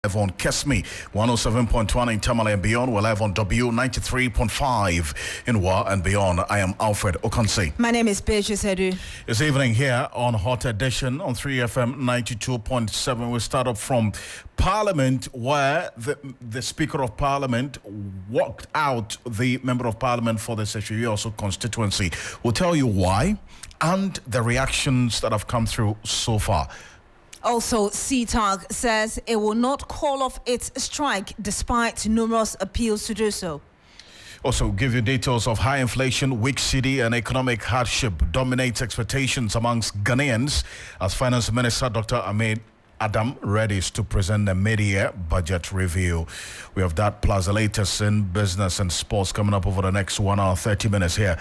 Live on Kesmi, 107.1 in Tamale and beyond. We're live on W93.5 in Wa and beyond. I am Alfred Ocansey. My name is Beatrice. This evening here on Hot Edition on 3FM 92.7. We start up from Parliament, where the Speaker of Parliament walked out the Member of Parliament for the Seshiri constituency. We'll tell you why and the reactions that have come through so far. Also, CTAG says it will not call off its strike despite numerous appeals to do so. Also, give you details of high inflation, weak cedi and economic hardship dominates expectations amongst Ghanaians as Finance Minister Dr. Ahmed Adam readies to present the mid-year budget review. We have that plus the latest in business and sports coming up over the next 1 hour, 30 minutes here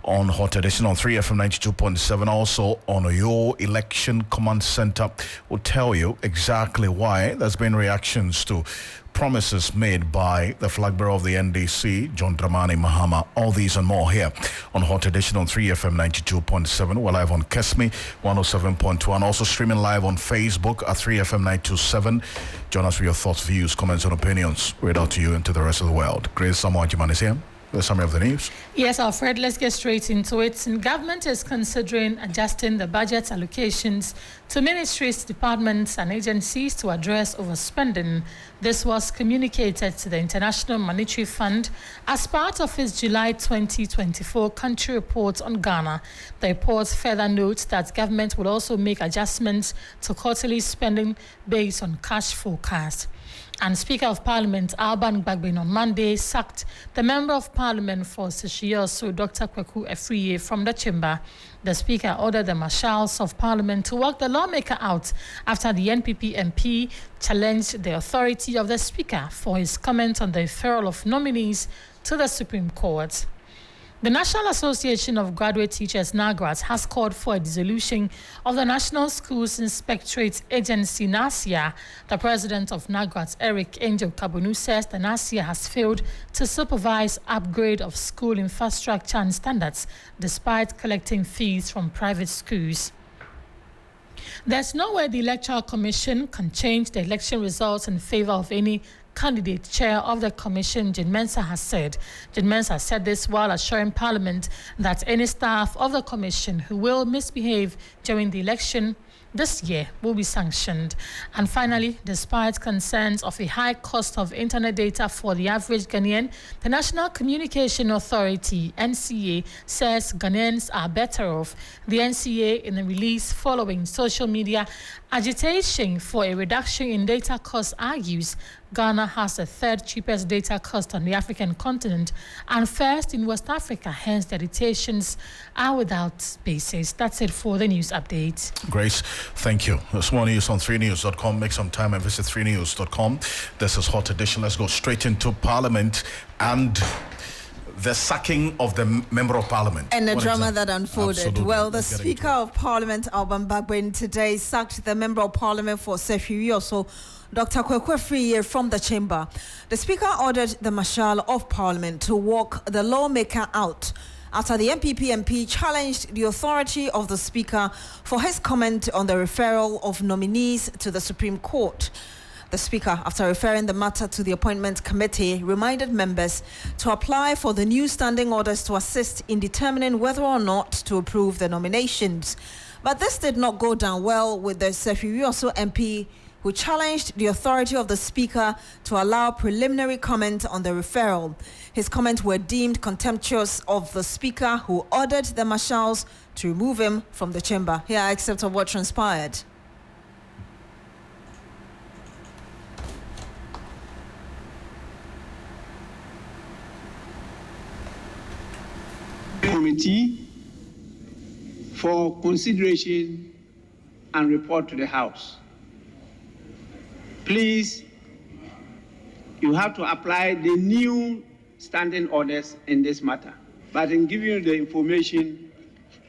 on Hot Edition on 3FM 92.7. Also on your election command center. We'll tell you exactly why there's been reactions to promises made by the flag bearer of the NDC, John Dramani Mahama. All these and more here on Hot Edition on 3FM 92.7. We're live on Kesmi 107.1. Also streaming live on Facebook at 3FM 927. Join us with your thoughts, views, comments, and opinions. Read out to you and to the rest of the world. Grace Samoa-Jiman is here. The summary of the news. Yes, Alfred, let's get straight into it. The government is considering adjusting the budget allocations to ministries, departments and agencies to address overspending. This was communicated to the International Monetary Fund as part of its July 2024 country report on Ghana. The report further notes that government will also make adjustments to quarterly spending based on cash forecast. And Speaker of Parliament Alban Gbagbin on Monday sacked the Member of Parliament for Seshiri, Dr. Kweku Efriye, from the chamber. The Speaker ordered the Marshals of Parliament to walk the lawmaker out after the NPP MP challenged the authority of the Speaker for his comment on the referral of nominees to the Supreme Court. The National Association of Graduate Teachers, NAGRAT, has called for a dissolution of the National Schools Inspectorate Agency, NASIA. The president of NAGRAT, Eric Angel Kabunu, says the NASIA has failed to supervise upgrade of school infrastructure and standards despite collecting fees from private schools. There's no way the Electoral Commission can change the election results in favor of any candidate. Chair of the Commission, Jane Mensah, has said. Jane Mensah said this while assuring Parliament that any staff of the Commission who will misbehave during the election this year will be sanctioned. And finally, despite concerns of a high cost of internet data for the average Ghanaian, the National Communication Authority, NCA, says Ghanaians are better off. The NCA, in a release following social media agitation for a reduction in data costs, argues Ghana has the third cheapest data cost on the African continent and first in West Africa, hence the agitations are without basis. That's it for the news update. Grace, thank you. There's more news on 3news.com. Make some time and visit 3news.com. This is Hot Edition. Let's go straight into Parliament and the sacking of the Member of Parliament. And the drama that unfolded. Absolutely. Well, the Speaker of Parliament, Alban Gbagbin, today sacked the Member of Parliament for Seshiri, Dr. Kweku Efriye, from the chamber. The Speaker ordered the Marshal of Parliament to walk the lawmaker out after the MPP MP challenged the authority of the Speaker for his comment on the referral of nominees to the Supreme Court. The Speaker, after referring the matter to the Appointment Committee, reminded members to apply for the new standing orders to assist in determining whether or not to approve the nominations. But this did not go down well with the Seshiri MP, who challenged the authority of the Speaker to allow preliminary comment on the referral. His comments were deemed contemptuous of the Speaker, who ordered the Marshals to remove him from the chamber. Here are excerpts of what transpired. Committee for consideration and report to the House. Please, you have to apply the new standing orders in this matter. But in giving you the information,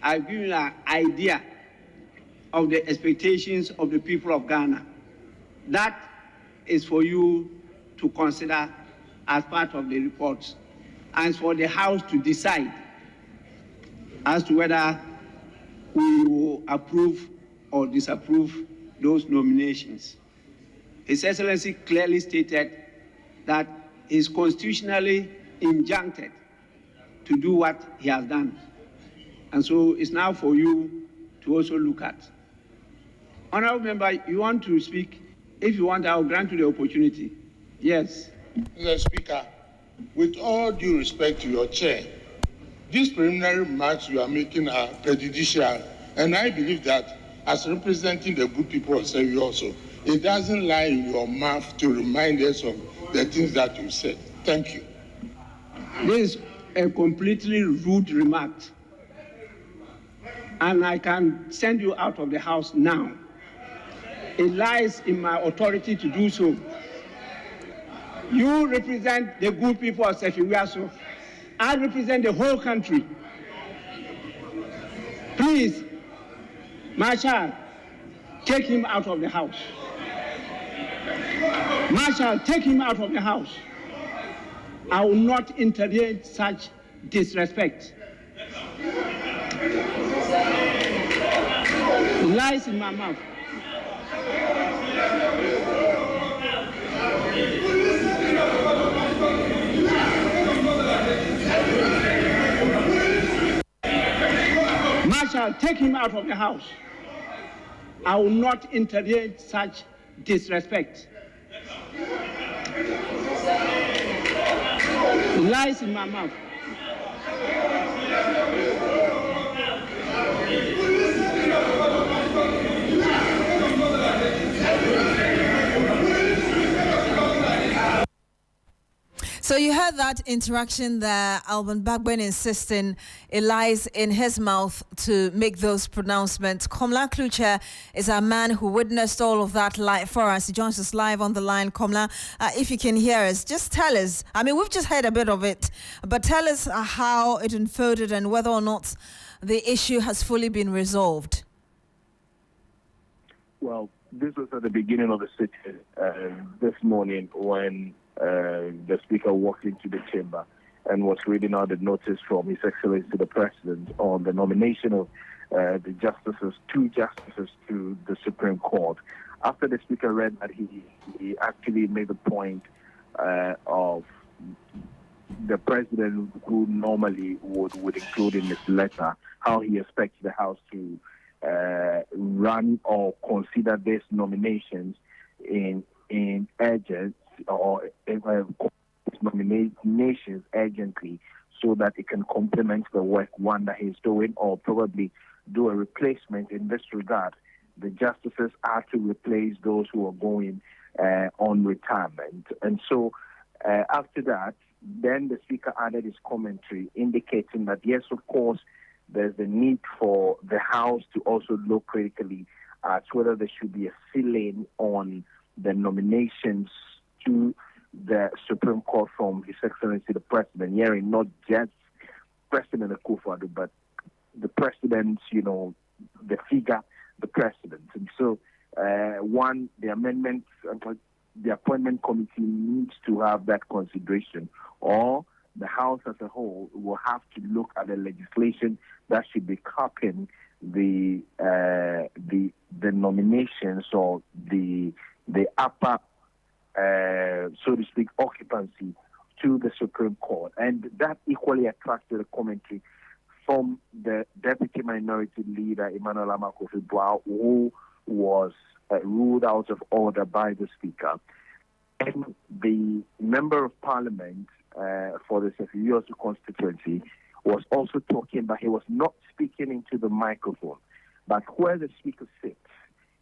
I've given you an idea of the expectations of the people of Ghana. That is for you to consider as part of the reports, and for the House to decide as to whether we will approve or disapprove those nominations. His Excellency clearly stated that he is constitutionally injuncted to do what he has done. And so it's now for you to also look at. Honorable member, you want to speak? If you want, I'll grant you the opportunity. Yes. Mr. Speaker, with all due respect to your chair, these preliminary remarks you are making are prejudicial, and I believe that as representing the good people of Sevi also, it doesn't lie in your mouth to remind us of the things that you said. Thank you. This is a completely rude remark, and I can send you out of the house now. It lies in my authority to do so. You represent the good people of Sefi. I represent the whole country. Please, Marshal, take him out of the house. Marshal, take him out of the house. I will not entertain such disrespect. It lies in my mouth. Marshal, take him out of the house. I will not entertain such disrespect. It lies in my mouth. So you heard that interaction there, Alban Bagbin insisting it lies in his mouth to make those pronouncements. Komla Klucher is a man who witnessed all of that live for us. He joins us live on the line. Komla, if you can hear us, just tell us. I mean, we've just heard a bit of it, but tell us how it unfolded and whether or not the issue has fully been resolved. Well, this was at the beginning of the sitting this morning when the Speaker walked into the chamber and was reading out the notice from His Excellency the President on the nomination of the two justices to the Supreme Court. After the Speaker read that, he actually made the point of the President, who normally would include in his letter how he expects the House to run or consider these nominations in urgent or nominations urgently, so that it can complement the work one that he's doing, or probably do a replacement in this regard. The justices are to replace those who are going on retirement. And so after that, then the Speaker added his commentary indicating that, yes, of course, there's the need for the House to also look critically at whether there should be a ceiling on the nominations to the Supreme Court from His Excellency the President, hearing not just President Akufo-Addo, but the President's, the figure, the President. And so, the amendments, the appointment committee needs to have that consideration, or the House as a whole will have to look at the legislation that should be capping the nominations or the upper, so to speak, occupancy to the Supreme Court. And that equally attracted a commentary from the Deputy Minority Leader, Emmanuel Amakofi-Boao, who was ruled out of order by the Speaker. And the Member of Parliament for the Sefi constituency was also talking, but he was not speaking into the microphone. But where the Speaker sits,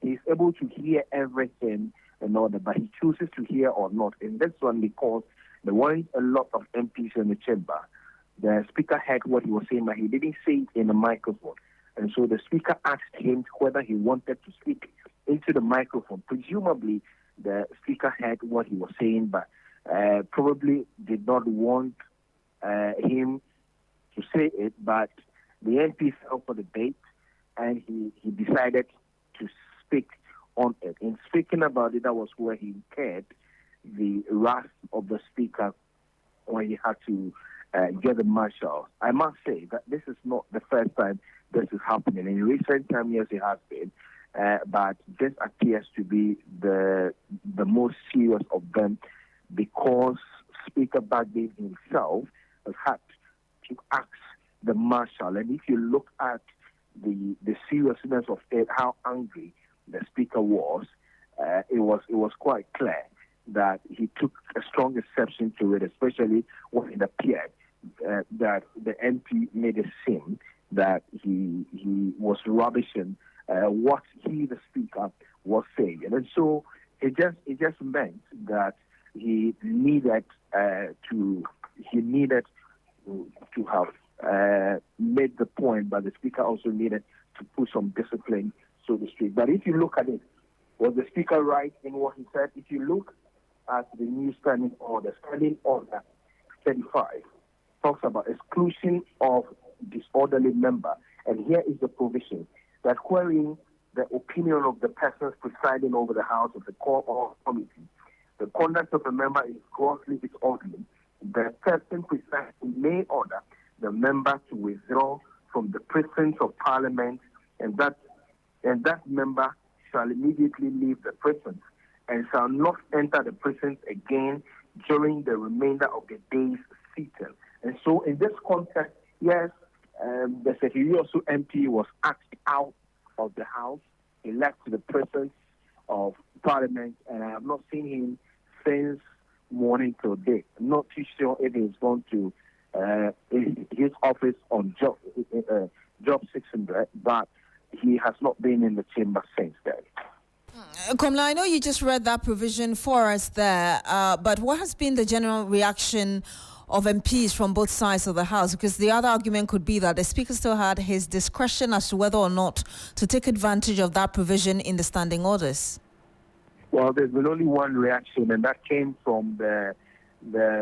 he is able to hear everything in order, but he chooses to hear or not. And that's one because there weren't a lot of MPs in the chamber. The Speaker heard what he was saying, but he didn't say it in the microphone. And so the Speaker asked him whether he wanted to speak into the microphone. Presumably, the Speaker heard what he was saying, but probably did not want him to say it. But the MP fell for the bait, and he decided to speak on it. In speaking about it, that was where he incurred the wrath of the Speaker when he had to get the marshal. I must say that this is not the first time this is happening. In recent time, yes, it has been. but this appears to be the most serious of them, because Speaker Bagby himself has had to ask the marshal. And if you look at the seriousness of it, how angry the Speaker was, it was quite clear that he took a strong exception to it, especially when it appeared that the MP made it seem that he was rubbishing what he, the Speaker, was saying. And so it just meant that he needed to have made the point, but the Speaker also needed to put some discipline, so to speak. But if you look at it, was the Speaker right in what he said? If you look at the new Standing Order 35 talks about exclusion of disorderly member, and here is the provision that wherein the opinion of the persons presiding over the House of the Court or Committee, the conduct of a member is grossly disorderly, the person presiding may order the member to withdraw from the presence of Parliament, and that member shall immediately leave the presence and shall not enter the presence again during the remainder of the day's sitting. And so in this context, yes, the Sekirioso MP was asked out of the House. He left the presence of Parliament, and I have not seen him since morning till day. I'm not too sure if he's gone to his office on job 600, but he has not been in the chamber since then. Komla, I know you just read that provision for us there, but what has been the general reaction of MPs from both sides of the House? Because the other argument could be that the Speaker still had his discretion as to whether or not to take advantage of that provision in the standing orders. Well, there's been only one reaction, and that came from the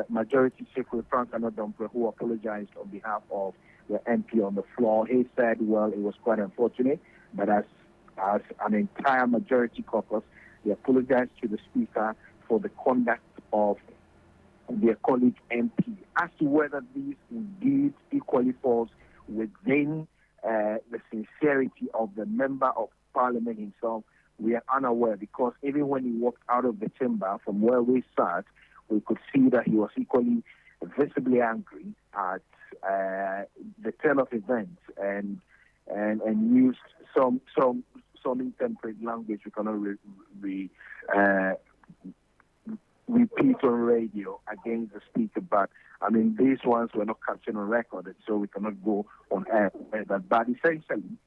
Majority Secretary, Frank Anodompe, who apologized on behalf of the MP on the floor. He said, well, it was quite unfortunate, but as an entire majority caucus, they apologized to the Speaker for the conduct of their colleague MP. As to whether this indeed equally falls within the sincerity of the Member of Parliament himself, we are unaware, because even when he walked out of the chamber from where we sat, we could see that he was equally visibly angry at the turn of events and used some intemperate language we cannot repeat on radio against the Speaker. But I mean, these ones were not captured on record, and so we cannot go on air with that. But essentially,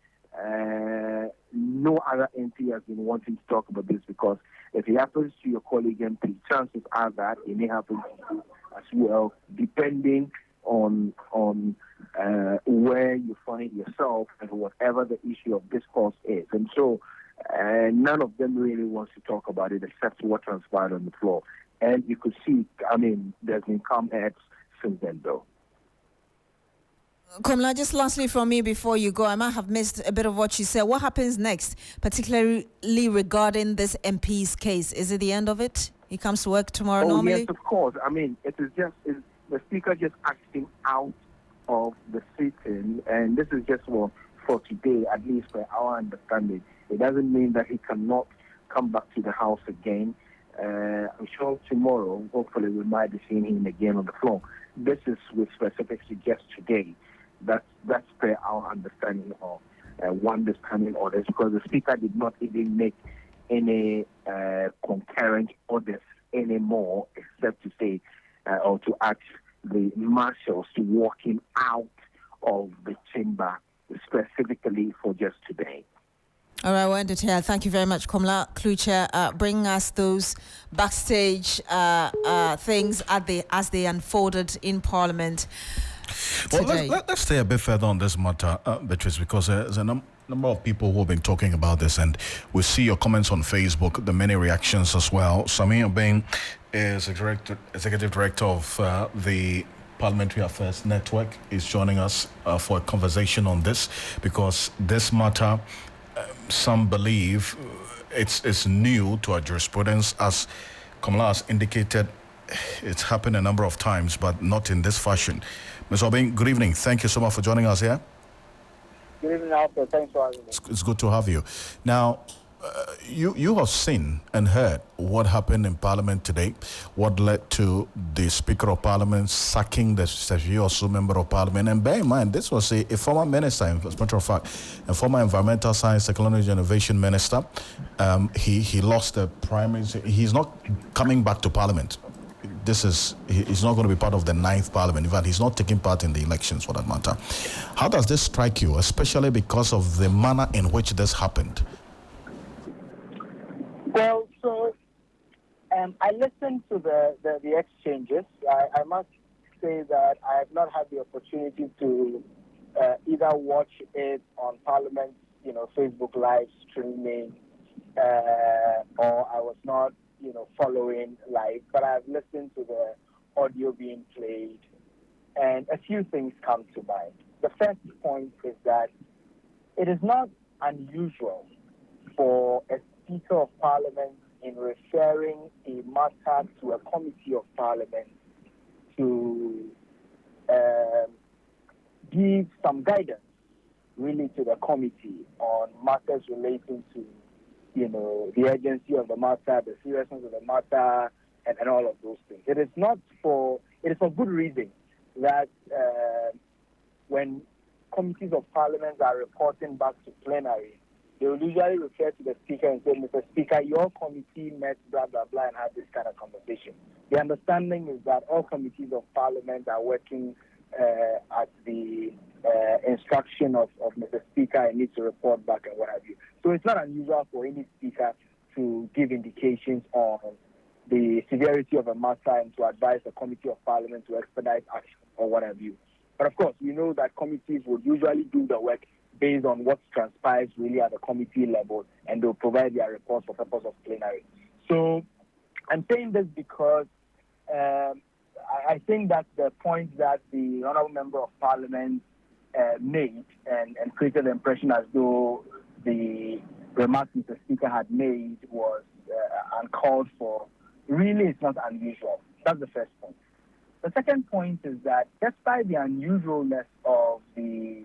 no other MP has been wanting to talk about this, because if it happens to your colleague MP, chances are that it may happen to you as well, depending on where you find yourself and whatever the issue of discourse is. And so none of them really wants to talk about it except what transpired on the floor. And you could see, I mean, there's been calm heads since then, though. Komla, just lastly from me before you go, I might have missed a bit of what you said. What happens next, particularly regarding this MP's case? Is it the end of it? He comes to work tomorrow normally? Yes, of course. I mean, the Speaker just asked him out of the sitting, and this is just for today, at least for our understanding. It doesn't mean that he cannot come back to the House again. I'm sure tomorrow, hopefully, we might be seeing him again on the floor. This is with specifics to just today. That's per our understanding of one standing orders, because the Speaker did not even make any concurrent orders anymore, except to say or to ask the marshals to walk him out of the chamber specifically for just today. All right, we're in detail. Thank you very much, Komla Kluche, bringing us those backstage things as they unfolded in Parliament today. Well, let's stay a bit further on this matter, Beatrice, because there's a number of people who have been talking about this, and we see your comments on Facebook, the many reactions as well. Samir Bain is Executive Director of the Parliamentary Affairs Network, is joining us for a conversation on this, because this matter, some believe it's new to our jurisprudence. As Kamala has indicated, it's happened a number of times, but not in this fashion. Ms. Obing, good evening. Thank you so much for joining us here. Good evening, Alfred. Thanks for having me. It's good to have you. Now, You have seen and heard what happened in Parliament today, what led to the Speaker of Parliament sacking the Sefioso Member of Parliament. And bear in mind, this was a former minister, as a matter of fact, a former Environmental Science, Technology and Innovation Minister. He lost the primaries. He's not coming back to Parliament. He's not going to be part of the 9th Parliament. In fact, he's not taking part in the elections for that matter. How does this strike you, especially because of the manner in which this happened? Well, so I listened to the exchanges. I must say that I have not had the opportunity to either watch it on Parliament, Facebook Live streaming, or I was not, following live, but I've listened to the audio being played, and a few things come to mind. The first point is that it is not unusual for a Speaker of Parliament, in referring a matter to a committee of Parliament, to give some guidance really to the committee on matters relating to the urgency of the matter, the seriousness of the matter, and all of those things. It is for good reason that when committees of Parliament are reporting back to plenary, they will usually refer to the Speaker and say, Mr. Speaker, your committee met blah, blah, blah, and had this kind of conversation. The understanding is that all committees of Parliament are working at the instruction of Mr. Speaker and need to report back and what have you. So it's not unusual for any Speaker to give indications on the severity of a matter and to advise the Committee of Parliament to expedite action or what have you. But of course, we know that committees would usually do the work based on what transpires really at the committee level, and they'll provide their reports for purpose of plenary. So I'm saying this because I think that the point that the Honourable Member of Parliament made and created the impression as though the remarks Mr. Speaker had made was uncalled for, really it's not unusual. That's the first point. The second point is that despite the unusualness of the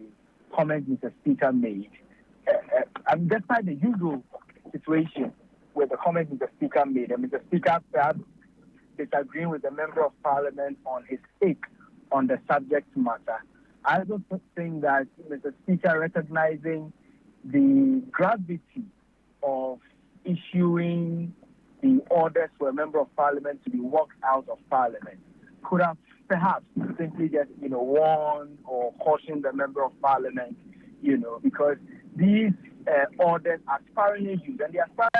comments Mr. Speaker made, despite the usual situation with the comments Mr. Speaker made, and Mr. Speaker perhaps disagreeing with the Member of Parliament on his take on the subject matter, I also think that Mr. Speaker, recognizing the gravity of issuing the orders for a Member of Parliament to be walked out of Parliament, could have perhaps simply just, warned or cautioned the Member of Parliament, because these orders are sparingly used, and they are sparingly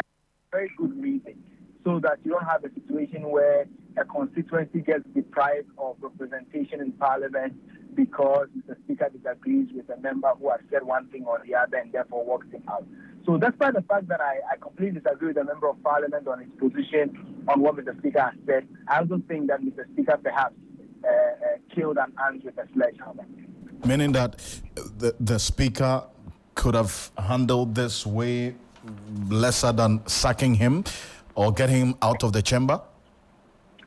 for very good reason, so that you don't have a situation where a constituency gets deprived of representation in Parliament because Mr. Speaker disagrees with a member who has said one thing or the other and therefore walks him out. So despite the fact that I completely disagree with the Member of Parliament on his position on what Mr. Speaker has said, I also think that Mr. Speaker perhaps killed an ant with a sledgehammer. Meaning that the Speaker could have handled this way lesser than sacking him or getting him out of the chamber?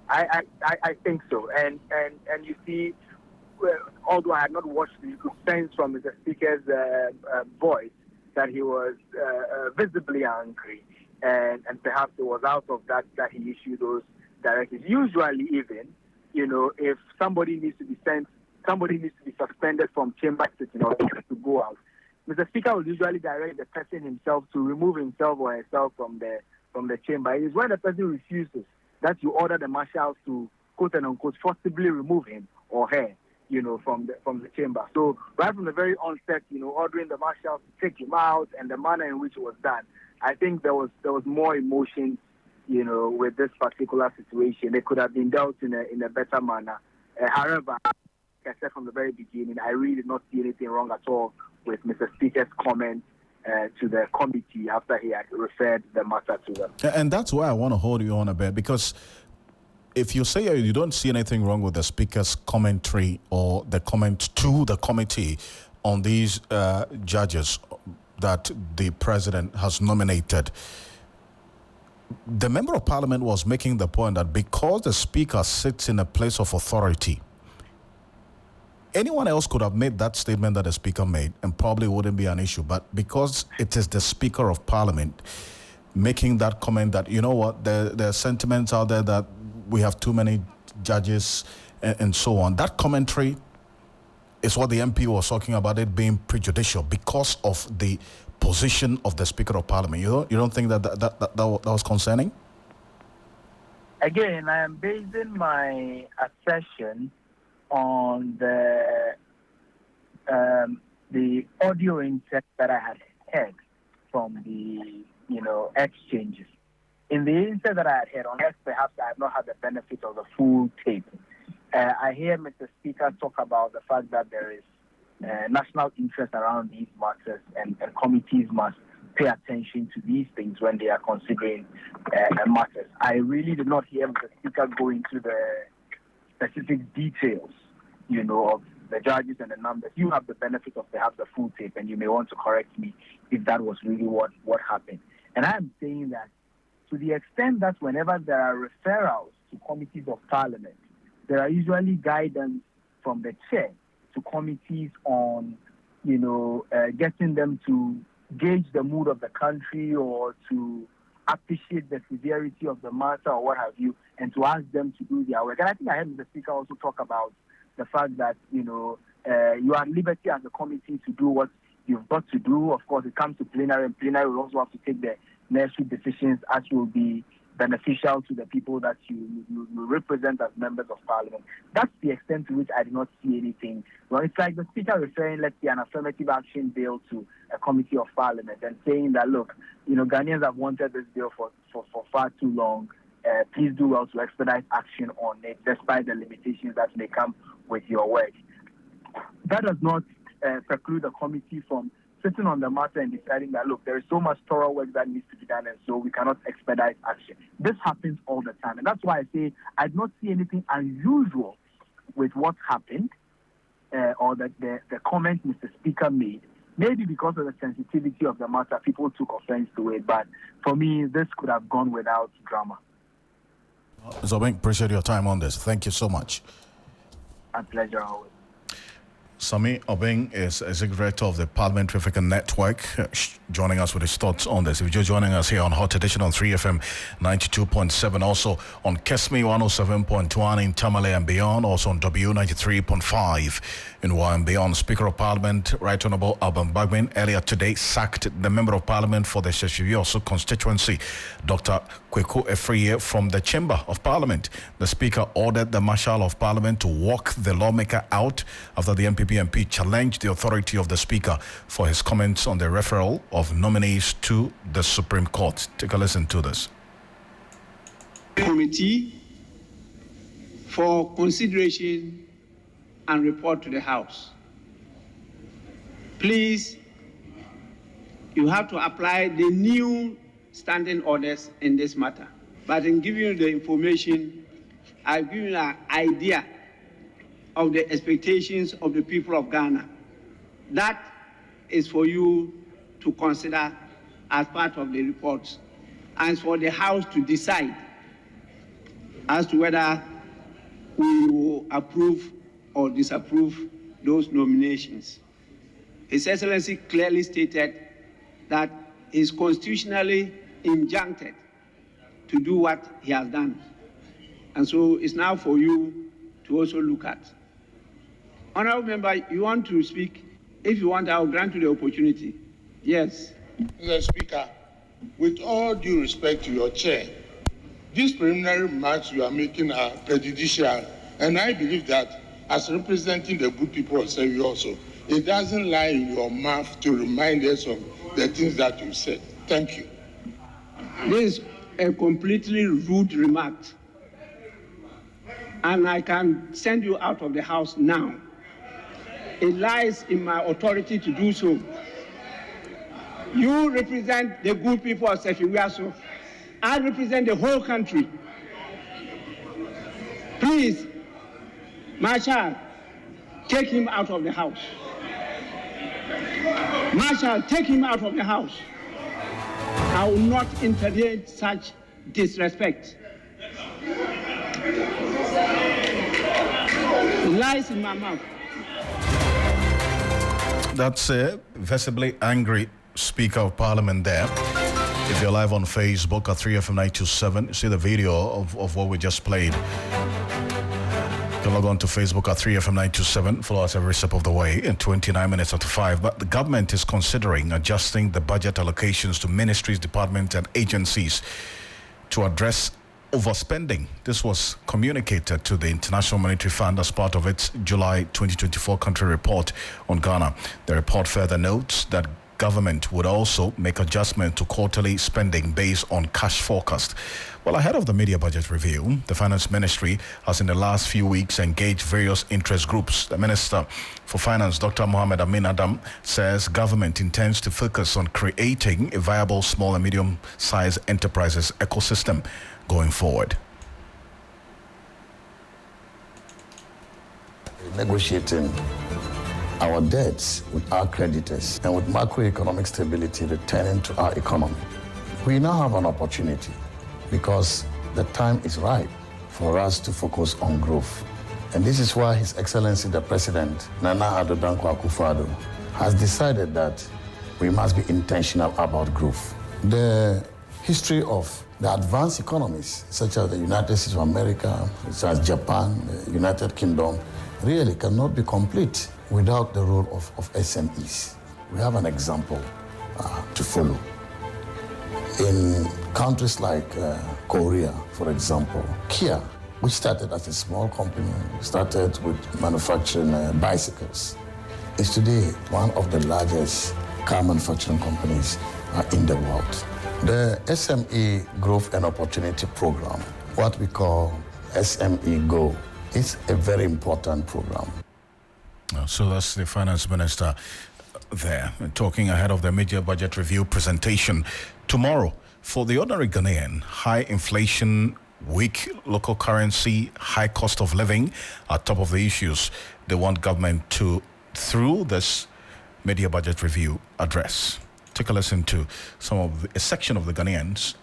I think so. And you see, although I had not watched, you could sense from Mr. Speaker's voice that he was visibly angry. And perhaps it was out of that he issued those directives. Usually even, if somebody needs to be sent, somebody needs to be suspended from chamber sitting or to go out, Mr. Speaker will usually direct the person himself to remove himself or herself from the chamber. It is when the person refuses that you order the marshals to, quote and unquote, forcibly remove him or her, from the chamber. So right from the very onset, ordering the marshals to take him out and the manner in which it was done, I think there was more emotion, with this particular situation. It could have been dealt in a better manner. However, like I said from the very beginning, I really did not see anything wrong at all with Mr. Speaker's comment to the committee after he had referred the matter to them. And that's why I want to hold you on a bit, because if you say you don't see anything wrong with the Speaker's commentary or the comment to the committee on these judges that the President has nominated, the Member of Parliament was making the point that because the Speaker sits in a place of authority, anyone else could have made that statement that the Speaker made and probably wouldn't be an issue. But because it is the Speaker of Parliament, making that comment that, you know what, there are sentiments out there that we have too many judges and so on. That commentary is what the MP was talking about, it being prejudicial because of the position of the Speaker of Parliament. You don't think that was concerning? Again, I am basing my assertion on the audio inset that I had heard from the exchanges. In the inset that I had heard, unless perhaps I have not had the benefit of the full tape, I hear Mr. Speaker talk about the fact that there is national interest around these matters, and committees must pay attention to these things when they are considering matters. I really did not hear Mr. Speaker go into the specific details, of the judges and the numbers. You have the benefit of perhaps the full tape, and you may want to correct me if that was really what happened. And I am saying that to the extent that whenever there are referrals to committees of Parliament, there are usually guidance from the chair to committees on, getting them to gauge the mood of the country or to appreciate the severity of the matter or what have you, and to ask them to do their work. And I think I heard the Speaker also talk about the fact that, you are at liberty as a committee to do what you've got to do. Of course, it comes to plenary, and plenary will also have to take the necessary decisions as will be beneficial to the people that you represent as members of Parliament. That's the extent to which I do not see anything. Well, it's like the Speaker referring, let's say, an affirmative action bill to a committee of Parliament and saying that, look, Ghanaians have wanted this bill for far too long. Please do well to expedite action on it, despite the limitations that may come with your work. That does not preclude the committee from sitting on the matter and deciding that, look, there is so much thorough work that needs to be done, and so we cannot expedite action. This happens all the time, and that's why I say I do not see anything unusual with what happened or the comment Mr. Speaker made. Maybe because of the sensitivity of the matter, people took offense to it, but for me, this could have gone without drama. Zobeng, appreciate your time on this. Thank you so much. A pleasure always. Sami Obeng is Executive Director of the Parliamentary African Network, joining us with his thoughts on this. If you're joining us here on Hot Edition on 3FM 92.7, also on Kesmi 107.1 in Tamale and beyond, also on W93.5 in Y and beyond. Speaker of Parliament, Right Honourable Alban Bagbin, earlier today sacked the Member of Parliament for the Sheshivioso constituency, Dr. Kweku Efriye, from the Chamber of Parliament. The Speaker ordered the Marshal of Parliament to walk the lawmaker out after the MP challenged the authority of the Speaker for his comments on the referral of nominees to the Supreme Court. Take a listen to this. Committee for consideration and report to the House. Please, you have to apply the new standing orders in this matter. But in giving you the information, I've given you an idea of the expectations of the people of Ghana. That is for you to consider as part of the reports, and for the House to decide as to whether we will approve or disapprove those nominations. His Excellency clearly stated that he is constitutionally injuncted to do what he has done. And so it's now for you to also look at. Honourable Member, you want to speak? If you want, I will grant you the opportunity. Yes. Mr. Speaker, with all due respect to your chair, these preliminary remarks you are making are prejudicial, and I believe that as representing the good people of Sevi also, it doesn't lie in your mouth to remind us of the things that you said. Thank you. This is a completely rude remark, and I can send you out of the House now. It lies in my authority to do so. You represent the good people of Sefiwiaso. I represent the whole country. Please, Marshal, take him out of the House. Marshal, take him out of the House. I will not entertain such disrespect. It lies in my mouth. That's a visibly angry Speaker of Parliament there. If you're live on Facebook at 3FM927, see the video of what we just played. You can log on to Facebook at 3FM927. Follow us every step of the way in 29 minutes after 5. But the government is considering adjusting the budget allocations to ministries, departments, and agencies to address overspending. This was communicated to the International Monetary Fund as part of its July 2024 country report on Ghana. The report further notes that government would also make adjustment to quarterly spending based on cash forecast. Well, ahead of the media budget review, the Finance Ministry has in the last few weeks engaged various interest groups. The Minister for Finance, Dr. Mohamed Amin Adam, says government intends to focus on creating a viable small and medium-sized enterprises ecosystem going forward. Negotiating our debts with our creditors and with macroeconomic stability returning to our economy. We now have an opportunity because the time is right for us to focus on growth. And this is why His Excellency the President, Nana Addo Dankwa Akufo-Addo, has decided that we must be intentional about growth. The history of the advanced economies, such as the United States of America, such as Japan, the United Kingdom, really cannot be complete without the role of SMEs. We have an example to follow. In countries like Korea, for example, Kia, which started as a small company, started with manufacturing bicycles, is today one of the largest car manufacturing companies in the world. The SME Growth and Opportunity Program, what we call SME Go, is a very important program. So that's the Finance Minister there, talking ahead of the major budget review presentation tomorrow. For the ordinary Ghanaian, high inflation, weak local currency, high cost of living are top of the issues they want government to, through this media budget review, address. Take a listen to a section of the Ghanaians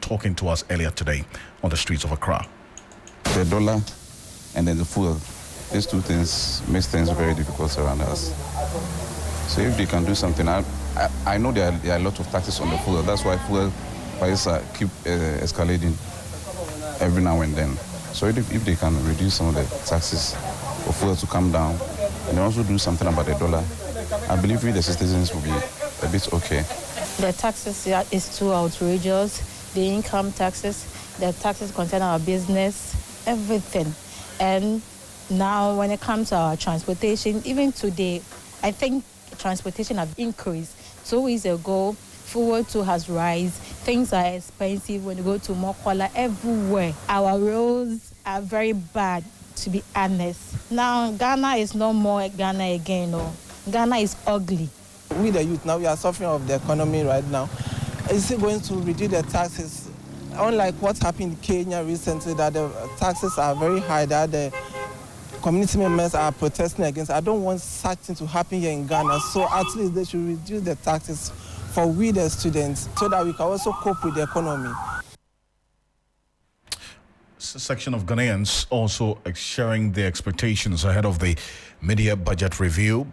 talking to us earlier today on the streets of Accra. The dollar and then the fuel. These two things make things very difficult around us. So if they can do something, I know there are a lot of taxes on the fuel. That's why fuel prices keep escalating every now and then. So if they can reduce some of the taxes for fuel to come down, and also do something about the dollar, I believe we the citizens will be a bit okay. The taxes is too outrageous. The income taxes, the taxes concern our business, everything. And now, when it comes to our transportation, even today, I think transportation have increased. 2 weeks ago, fuel too has risen. Things are expensive when you go to Mokola, everywhere. Our roads are very bad, to be honest. Now, Ghana is no more Ghana again. No. Ghana is ugly. We, the youth, now we are suffering of the economy right now. Is it going to reduce the taxes? Unlike what happened in Kenya recently, that the taxes are very high, that the community members are protesting against. I don't want such thing to happen here in Ghana, so at least they should reduce the taxes for we the students so that we can also cope with the economy. Section of Ghanaians also sharing their expectations ahead of the media budget review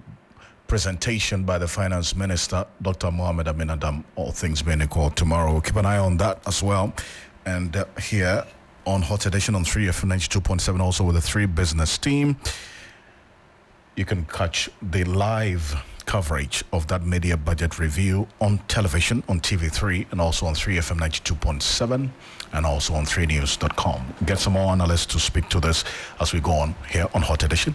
presentation by the Finance Minister, Dr. Mohamed Amin Adam, all things being equal tomorrow. We'll keep an eye on that as well. And here on Hot Edition on 3FM 92.7, also with the 3 Business team, you can catch the live coverage of that media budget review on television, on TV3, and also on 3FM 92.7, and also on 3news.com. Get some more analysts to speak to this as we go on here on Hot Edition.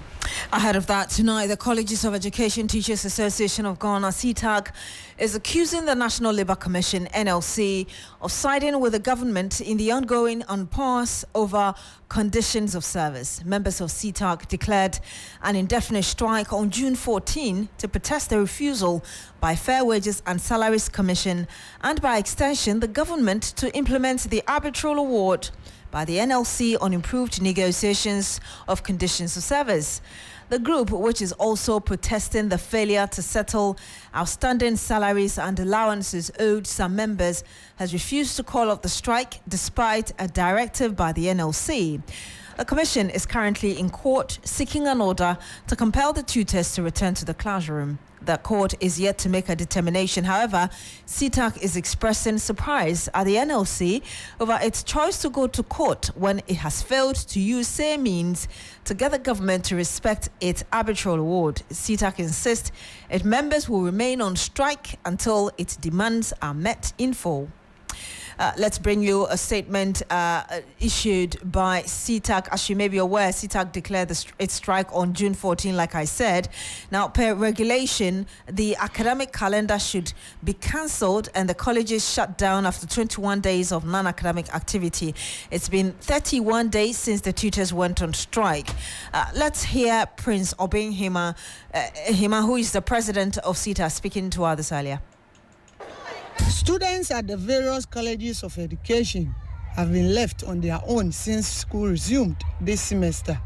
Ahead of that, tonight, the Colleges of Education Teachers Association of Ghana, CTAG, is accusing the National Labour Commission, NLC, of siding with the government in the ongoing impasse over conditions of service. Members of CTAG declared an indefinite strike on June 14 to protest the refusal by Fair Wages and Salaries Commission and, by extension, the government to implement the arbitral award by the NLC on improved negotiations of conditions of service. The group, which is also protesting the failure to settle outstanding salaries and allowances owed some members, has refused to call off the strike despite a directive by the NLC. The commission is currently in court seeking an order to compel the tutors to return to the classroom. The court is yet to make a determination. However, CTAC is expressing surprise at the NLC over its choice to go to court when it has failed to use same means to get the government to respect its arbitral award. CTAC insists its members will remain on strike until its demands are met in full. Let's bring you a statement issued by CTAC. As you may be aware, CTAC declared its strike on June 14, like I said. Now, per regulation, the academic calendar should be cancelled and the colleges shut down after 21 days of non-academic activity. It's been 31 days since the tutors went on strike. Let's hear Prince Obing Hima, who is the president of CTAC, speaking to us earlier. Students at the various colleges of education have been left on their own since school resumed this semester.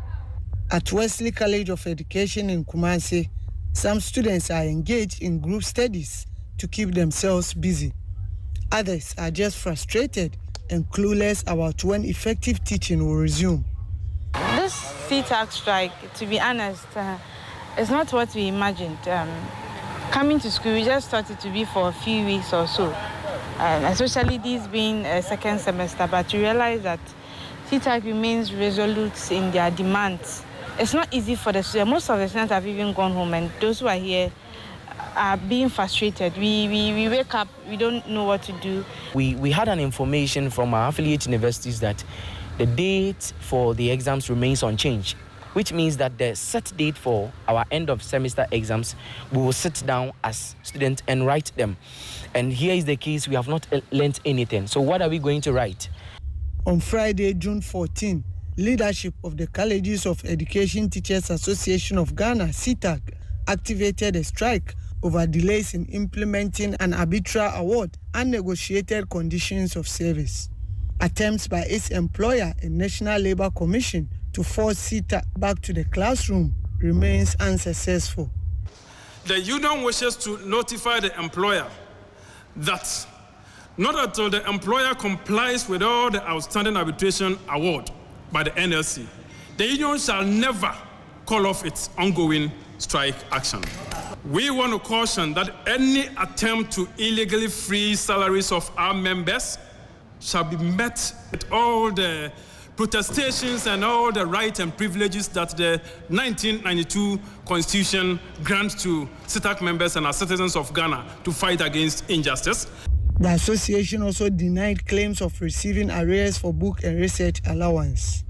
At Wesley College of Education in Ocansey, some students are engaged in group studies to keep themselves busy. Others are just frustrated and clueless about when effective teaching will resume. This CTAC strike, to be honest, is not what we imagined. Coming to school, we just thought it to be for a few weeks or so, especially this being a second semester, but you realize that CTAC remains resolute in their demands. It's not easy for the students. Most of the students have even gone home, and those who are here are being frustrated. We wake up, we don't know what to do. We had an information from our affiliate universities that the date for the exams remains unchanged, which means that the set date for our end of semester exams, we will sit down as students and write them. And here is the case, we have not learnt anything. So what are we going to write? On Friday, June 14, leadership of the Colleges of Education Teachers Association of Ghana, CTAC, activated a strike over delays in implementing an arbitral award and negotiated conditions of service. Attempts by its employer and National Labour Commission to force CTAC back to the classroom remains unsuccessful. The union wishes to notify the employer that not until the employer complies with all the outstanding arbitration award by the NLC, the union shall never call off its ongoing strike action. We want to caution that any attempt to illegally freeze salaries of our members shall be met with all the protestations and all the rights and privileges that the 1992 Constitution grants to CTAC members and our citizens of Ghana to fight against injustice. The association also denied claims of receiving arrears for book and research allowance.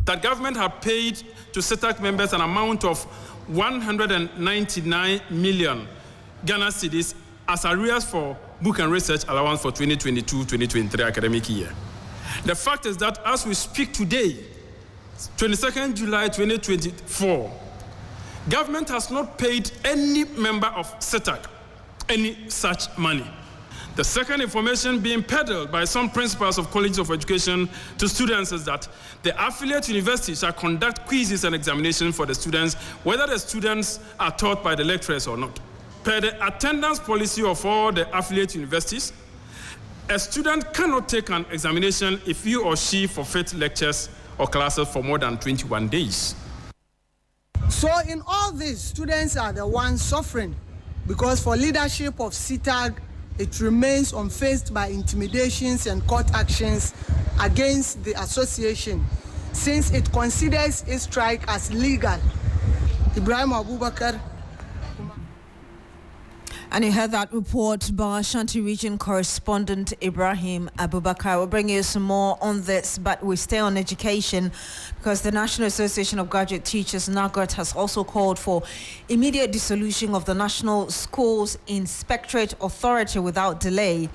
The government had paid to CTAC members an amount of 199 million Ghana cedis as arrears for book and research allowance for 2022-2023 academic year. The fact is that as we speak today, 22nd July 2024, government has not paid any member of CTAC any such money. The second information being peddled by some principals of colleges of education to students is that the affiliate universities shall conduct quizzes and examinations for the students, whether the students are taught by the lecturers or not. Per the attendance policy of all the affiliate universities, a student cannot take an examination if he or she forfeits lectures or classes for more than 21 days. So in all this, students are the ones suffering because for leadership of CTAC, it remains unfazed by intimidations and court actions against the association since it considers its strike as legal. Ibrahim Abubakar. And you heard that report by Ashanti Region correspondent Ibrahim Abubakar. We'll bring you some more on this, but we stay on education because the National Association of Graduate Teachers, NAGRAT, has also called for immediate dissolution of the National Schools Inspectorate Authority without delay.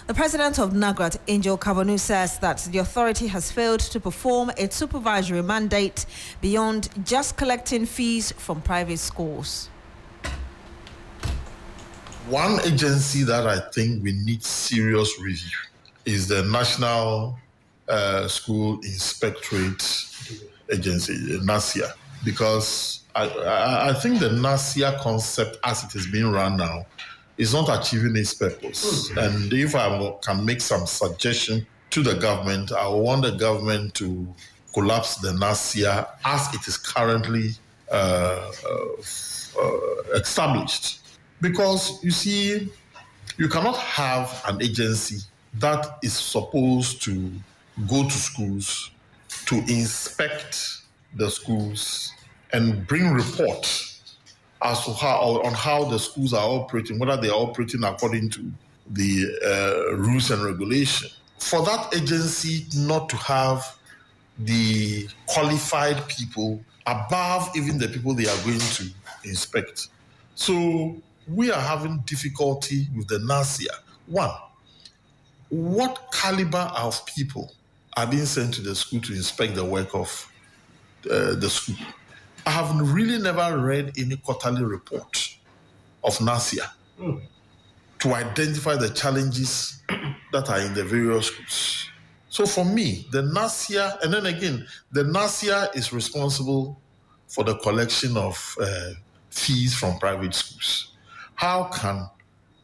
The president of NAGRAT, Angel Kavanu, says that the authority has failed to perform its supervisory mandate beyond just collecting fees from private schools. One agency that I think we need serious review is the National School Inspectorate Agency, NASIA, because I think the NASIA concept as it is being run now is not achieving its purpose. And if I can make some suggestion to the government, I want the government to collapse the NASIA as it is currently established. Because you see, you cannot have an agency that is supposed to go to schools to inspect the schools and bring reports as to how the schools are operating, whether they are operating according to the rules and regulation. For that agency not to have the qualified people above even the people they are going to inspect. So we are having difficulty with the NASIA. One, what caliber of people are being sent to the school to inspect the work of the school? I have really never read any quarterly report of NASIA to identify the challenges that are in the various schools. So for me, the NASIA, and then again, the NASIA is responsible for the collection of fees from private schools. How can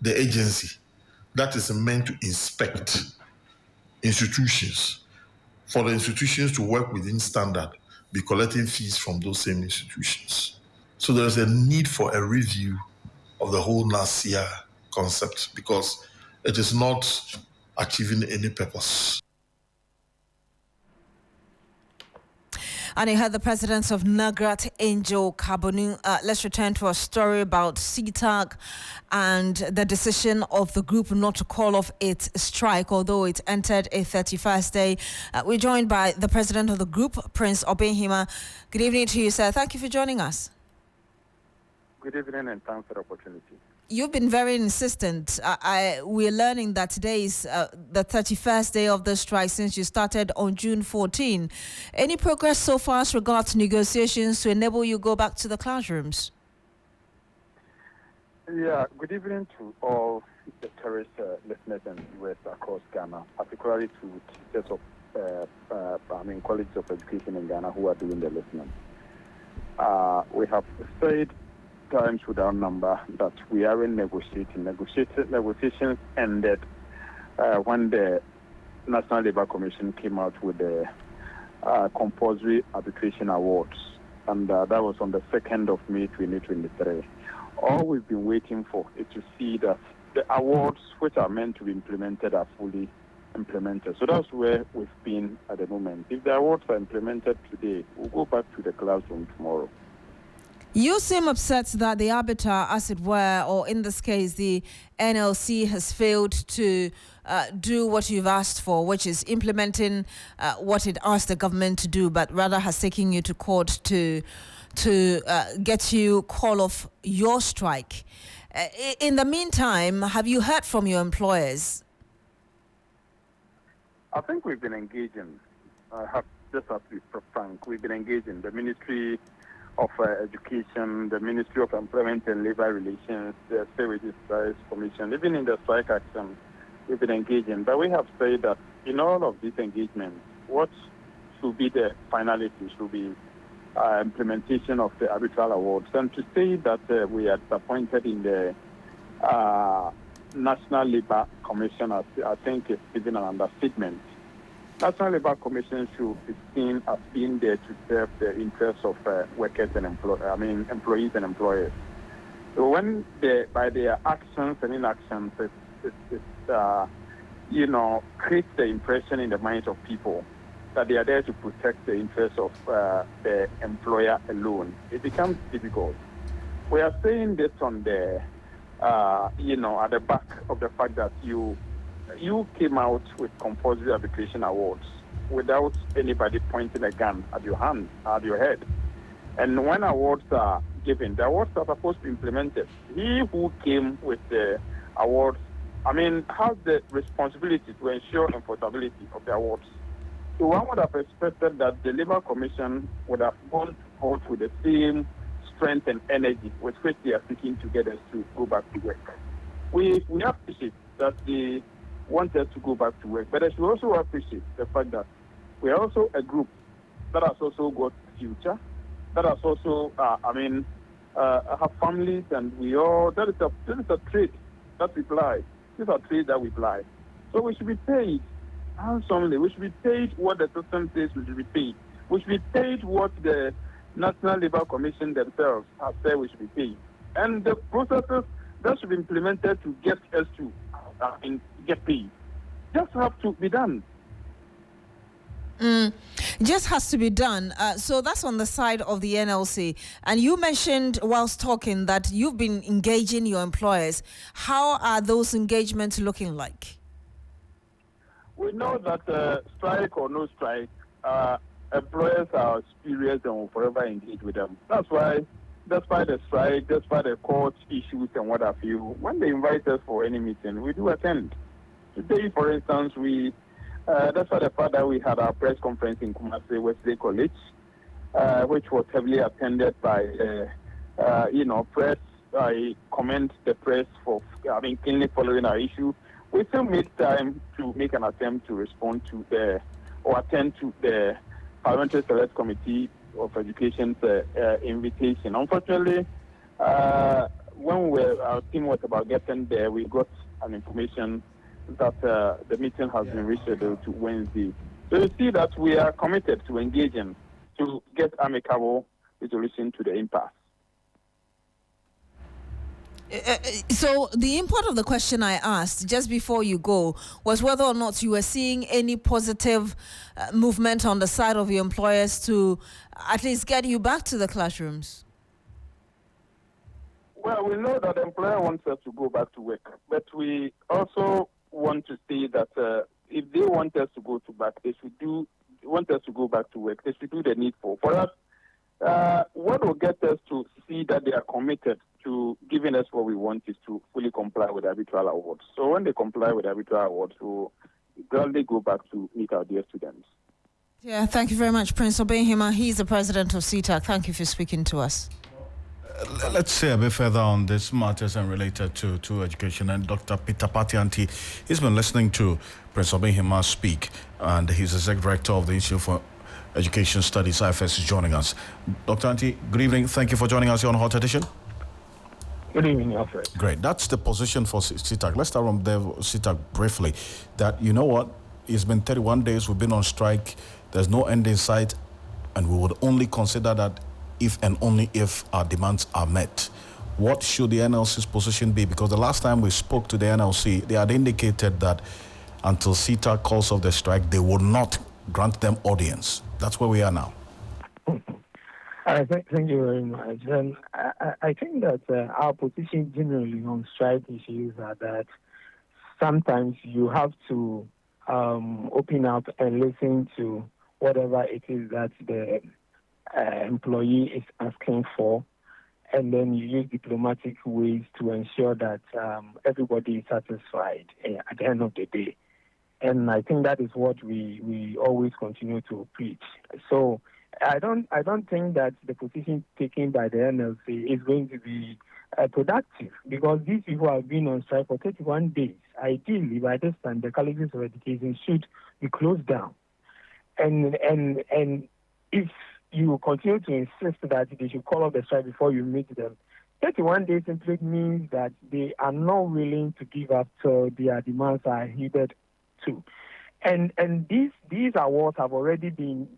the agency that is meant to inspect institutions, for the institutions to work within standard, be collecting fees from those same institutions? So there's a need for a review of the whole NASIA concept because it is not achieving any purpose. And you heard the president of Nagrat, Angel Kabonu. Let's return to a story about CTAG and the decision of the group not to call off its strike, although it entered a 31st day. We're joined by the president of the group, Prince Obehima. Good evening to you, sir. Thank you for joining us. Good evening and thanks for the opportunity. You've been very insistent. We're learning that today is the 31st day of the strike since you started on June 14. Any progress so far as regards negotiations to enable you go back to the classrooms? Yeah, good evening to all the terrorist listeners and viewers across Ghana, particularly to teachers of, colleges of education in Ghana who are doing the listening. We have said times without number that we are in negotiations ended when the National Labour Commission came out with the compulsory arbitration awards, and that was on the 2nd of May 2023. All we've been waiting for is to see that the awards which are meant to be implemented are fully implemented. So that's where we've been at the moment. If the awards are implemented today, we'll go back to the classroom tomorrow. You seem upset that the arbiter, as it were, or in this case, the NLC has failed to do what you've asked for, which is implementing what it asked the government to do, but rather has taken you to court to get you call off your strike. In the meantime, have you heard from your employers? I think we've been engaging. Just have to be frank, we've been engaging. The Ministry of Education, the Ministry of Employment and Labour Relations, the Services Commission, even in the strike action, we've been engaging. But we have said that in all of these engagements, what should be the finality should be implementation of the arbitral awards. And to say that we are disappointed in the National Labour Commission, I think is even an understatement. National Labour Commission should be seen as being there to serve the interests of workers and employees and employers. So when by their actions and inactions, creates the impression in the minds of people that they are there to protect the interests of the employer alone, it becomes difficult. We are saying this on the, at the back of the fact that you came out with compulsory arbitration awards without anybody pointing a gun at your hand, at your head. And when awards are given, the awards are supposed to be implemented. He who came with the awards, has the responsibility to ensure enforceability of the awards. So one would have expected that the Labour Commission would have gone forth with the same strength and energy with which they are seeking to get us to go back to work. We appreciate that they want us to go back to work, but I should also appreciate the fact that we are also a group that has also got future, that has also, have families, and that is a trade that we ply. This is a trade that we ply. So we should be paid handsomely. We should be paid what the system says we should be paid. We should be paid what the National Labour Commission themselves have said we should be paid. And the processes that should be implemented to get us to get paid just have to be done. Just has to be done. So that's on the side of the NLC. And you mentioned whilst talking that you've been engaging your employers. How are those engagements looking like? We know that strike or no strike, employers are experienced and will forever engage with them. That's why, despite the strike, despite the court issues and what have you, when they invite us for any meeting, we do attend. Today, for instance, that's why the fact that we had our press conference in Kumasi Wesley College, which was heavily attended by, press. I commend the press for, keenly following our issue. We still made time to make an attempt to respond to or attend to the Parliamentary Select Committee of Education's invitation. Unfortunately, when our team was about getting there, we got an information that the meeting has been rescheduled to Wednesday. So you see that we are committed to engaging to get amicable resolution to the impasse. So the import of the question I asked just before you go was whether or not you were seeing any positive movement on the side of your employers to at least get you back to the classrooms. Well, we know that the employer wants us to go back to work, but we also want to say that if they want us to go to back, they should want us to go back to work. They should do the needful. For us, what will get us to see that they are committed to giving us what we want is to fully comply with the arbitral awards. So when they comply with the arbitral awards, we'll gladly go back to meet our dear students. Yeah, thank you very much, Prince Obehima. He's the president of CETAC. Thank you for speaking to us. Let's say a bit further on these matters and related to education. And Dr. Peter Patianti, he's been listening to Prince Obehima speak, and he's the executive director of the Institute for Education Studies, IFS, is joining us. Dr. Anti, good evening. Thank you for joining us here on Hot Edition. Good evening, Alfred. Great. That's the position for CETAC. Let's start from there, CETAC, briefly. That, you know what, it's been 31 days, we've been on strike, there's no end in sight, and we would only consider that if and only if our demands are met. What should the NLC's position be? Because the last time we spoke to the NLC, they had indicated that until CETAC calls off the strike, they would not grant them audience. That's where we are now. Thank you very much. And I think that our position generally on strike issues are that sometimes you have to open up and listen to whatever it is that the employee is asking for, and then you use diplomatic ways to ensure that everybody is satisfied at the end of the day. And I think that is what we always continue to preach. So I don't think that the position taken by the NLC is going to be productive, because these people have been on strike for 31 days. Ideally, by this time, the colleges of education should be closed down. And if you continue to insist that they should call off the strike before you meet them, 31 days simply means that they are not willing to give up till their demands are heeded to. And these awards have already been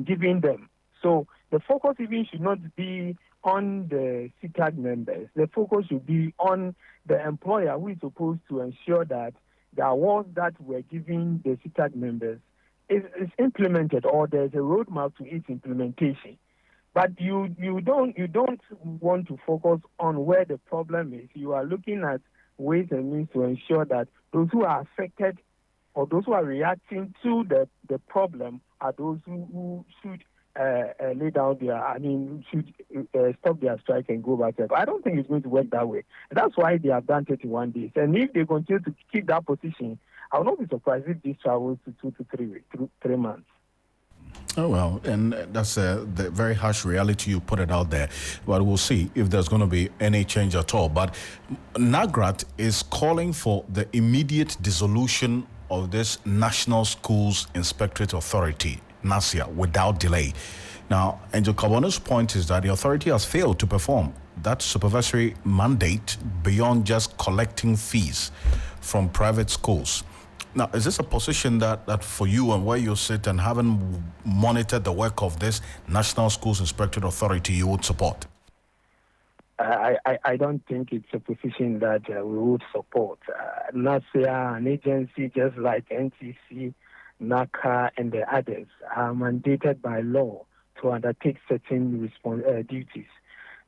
given them. So the focus even should not be on the CETAC members. The focus should be on the employer, who is supposed to ensure that the awards that were given the CETAC members is implemented, or there's a roadmap to its implementation. But you don't want to focus on where the problem is. You are looking at ways and means to ensure that those who are affected or those who are reacting to the problem are those who should lay down should stop their strike and go back. I don't think it's going to work that way. That's why they have done 31 days. And if they continue to keep that position, I will not be surprised if this travels to 2 to 3 months. Oh, well, and that's the very harsh reality you put it out there. But we'll see if there's going to be any change at all. But NAGRAT is calling for the immediate dissolution of this National Schools Inspectorate Authority, NASIA, without delay. Now, Angel Carbono's point is that the authority has failed to perform that supervisory mandate beyond just collecting fees from private schools. Now, is this a position that for you and where you sit and having monitored the work of this National Schools Inspectorate Authority, you would support? I don't think it's a position that we would support. NASIA, an agency just like NTC, NACA, and the others, are mandated by law to undertake certain duties.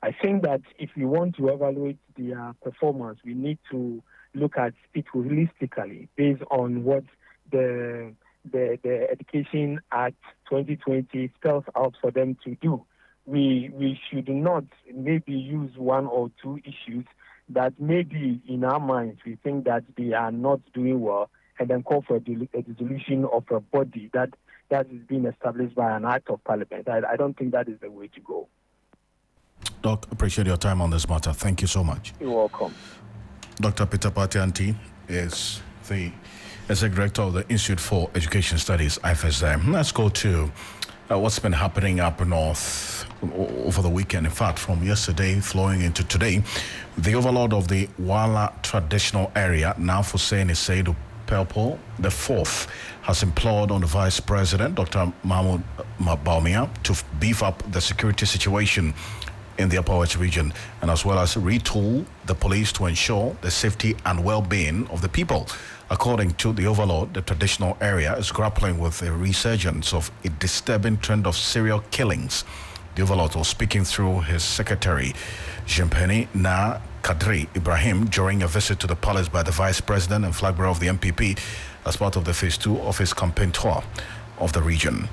I think that if we want to evaluate their performance, we need to look at it holistically based on what the Education Act 2020 spells out for them to do. We should not maybe use one or two issues that maybe in our minds we think that they are not doing well, and then call for a dissolution of a body that is being established by an act of parliament. I don't think that is the way to go. Doc, appreciate your time on this matter. Thank you so much. You're welcome. Dr. Peter Patianti is the Executive Director of the Institute for Education Studies, IFSM. Let's go to what's been happening up north over the weekend. In fact, from yesterday flowing into today, the overlord of the Wala traditional area, now Hussein Isaidu Pelpo the Fourth, has implored on the Vice President, Dr. Mahmoud Baumia, to beef up the security situation in the Upper West region, and as well as retool the police to ensure the safety and well-being of the people. According to the overlord, the traditional area is grappling with a resurgence of a disturbing trend of serial killings. The overlord was speaking through his secretary, Jimpeni Na Kadri Ibrahim, during a visit to the palace by the Vice President and flag bearer of the MPP as part of the Phase 2 of his campaign tour of the region.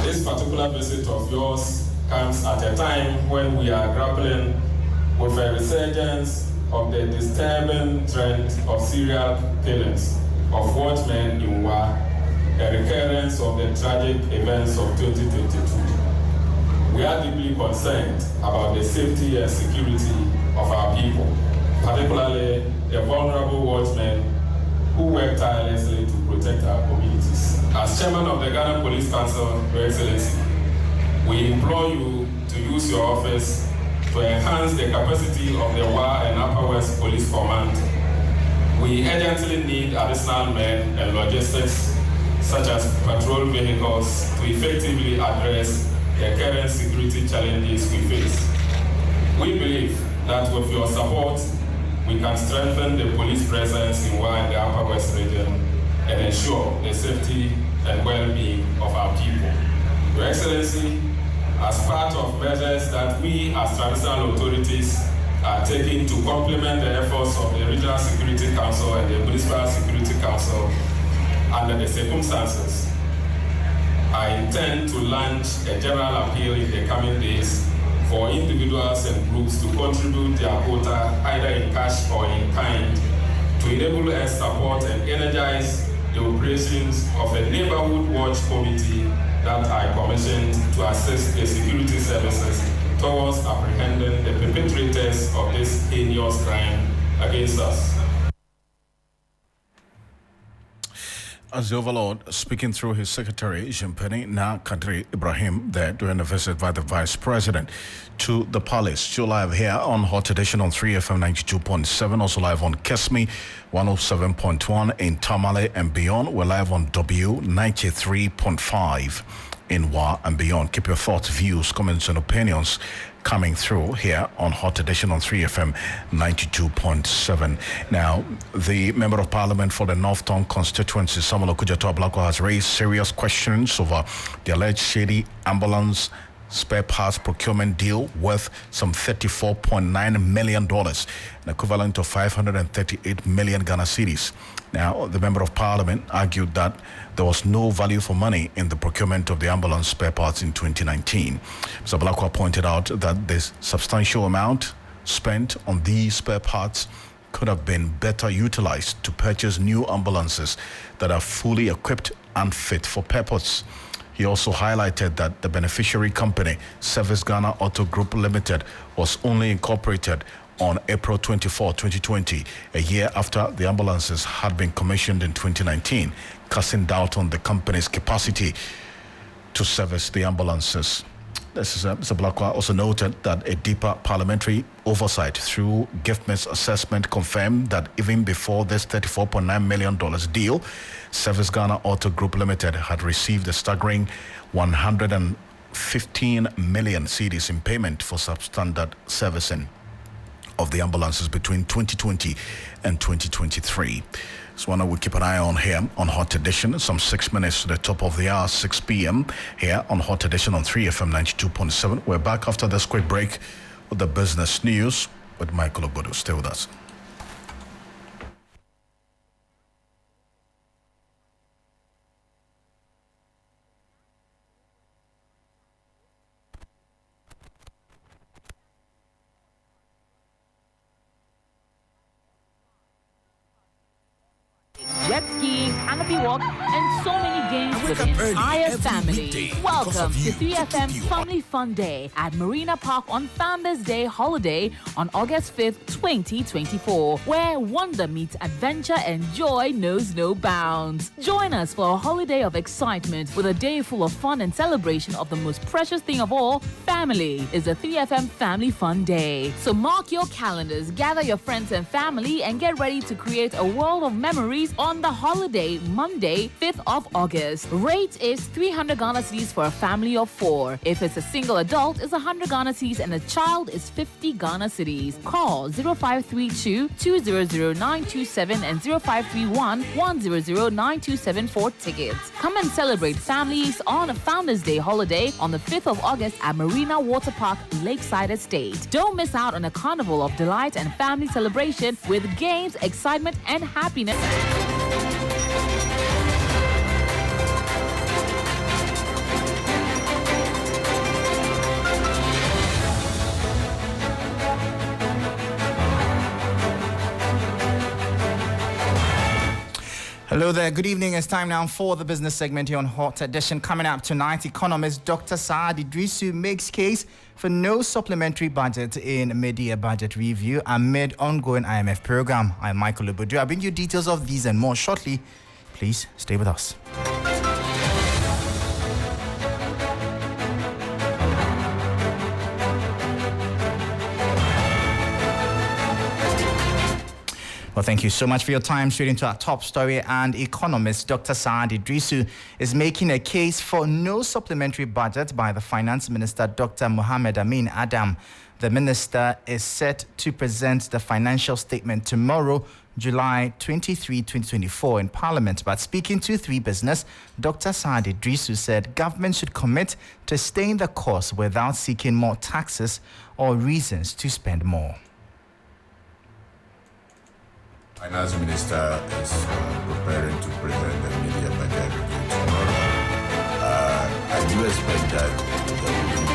This particular visit of yours comes at a time when we are grappling with a resurgence of the disturbing trend of serial killings of watchmen in Wa, a recurrence of the tragic events of 2022. We are deeply concerned about the safety and security of our people, particularly the vulnerable watchmen who work tirelessly to protect our communities. As Chairman of the Ghana Police Council, Your Excellency, we implore you to use your office to enhance the capacity of the WA and Upper West Police Command. We urgently need additional men and logistics, such as patrol vehicles, to effectively address the current security challenges we face. We believe that with your support, we can strengthen the police presence in WA and the Upper West region and ensure the safety and well-being of our people. Your Excellency, as part of measures that we as traditional authorities are taking to complement the efforts of the Regional Security Council and the Municipal Security Council under the circumstances, I intend to launch a general appeal in the coming days for individuals and groups to contribute their quota either in cash or in kind to enable us support and energize the operations of the Neighborhood Watch Committee that I commissioned to assist the security services towards apprehending the perpetrators of this heinous crime against us. As the overlord, speaking through his secretary, Jimpeni Na Kadri Ibrahim, there during a visit by the Vice President to the palace. Still live here on Hot Edition on 3FM 92.7, also live on Kesmi 107.1 in Tamale and beyond. We're live on W 93.5 in Wa and beyond. Keep your thoughts, views, comments and opinions coming through here on Hot Edition on 3FM 92.7. Now, the Member of Parliament for the North Tongue constituency, Samuel Okujato Ablakwa, has raised serious questions over the alleged shady ambulance spare parts procurement deal worth some $34.9 million, an equivalent of 538 million Ghana cedis. Now, the Member of Parliament argued that there was no value for money in the procurement of the ambulance spare parts in 2019. Mr. Blakwa pointed out that this substantial amount spent on these spare parts could have been better utilized to purchase new ambulances that are fully equipped and fit for purpose. He also highlighted that the beneficiary company, Service Ghana Auto Group Limited, was only incorporated on April 24, 2020, a year after the ambulances had been commissioned in 2019, casting doubt on the company's capacity to service the ambulances. This is Mr. Blakwa also noted that a deeper parliamentary oversight through giftments assessment confirmed that even before this $34.9 million deal, Service Ghana Auto Group Limited had received a staggering 115 million cedis in payment for substandard servicing of the ambulances between 2020 and 2023. So one we'll keep an eye on here on Hot Edition. Some 6 minutes to the top of the hour, 6 p.m. here on Hot Edition on 3FM 92.7. We're back after this quick break with the business news with Michael Obodo. Stay with us. Jet skiing, canopy walk, and so many games for the entire family. Welcome to 3FM Family Fun Day at Marina Park on Founders Day holiday on August 5th, 2024, where wonder meets adventure and joy knows no bounds. Join us for a holiday of excitement with a day full of fun and celebration of the most precious thing of all, family. Is the 3FM Family Fun Day. So mark your calendars, gather your friends and family, and get ready to create a world of memories on the holiday, Monday, 5th of August. Rate is 300 Ghana cedis for a family of 4. If it's a single adult, it's 100 Ghana cedis, and a child is 50 Ghana cedis. Call 0532-200-927 and 0531-100-927 for tickets. Come and celebrate families on a Founders Day holiday on the 5th of August at Marina Water Park, Lakeside Estate. Don't miss out on a carnival of delight and family celebration with games, excitement, and happiness. Hello there, good evening. It's time now for the business segment here on Hot Edition. Coming up tonight, economist Dr. Saad Idrisu makes case for no supplementary budget in mid-year budget review amid ongoing IMF program. I'm Michael Obodo. I'll bring you details of these and more shortly. Please stay with us. Well, thank you so much for your time. Straight into our top story, and economist Dr. Saad Idrisu is making a case for no supplementary budget by the Finance Minister, Dr. Mohamed Amin Adam. The minister is set to present the financial statement tomorrow, July 23, 2024 in Parliament. But speaking to 3 Business, Dr. Saad Idrisu said government should commit to staying the course without seeking more taxes or reasons to spend more. Finance Minister is preparing to present the media budget review tomorrow. I do expect that there will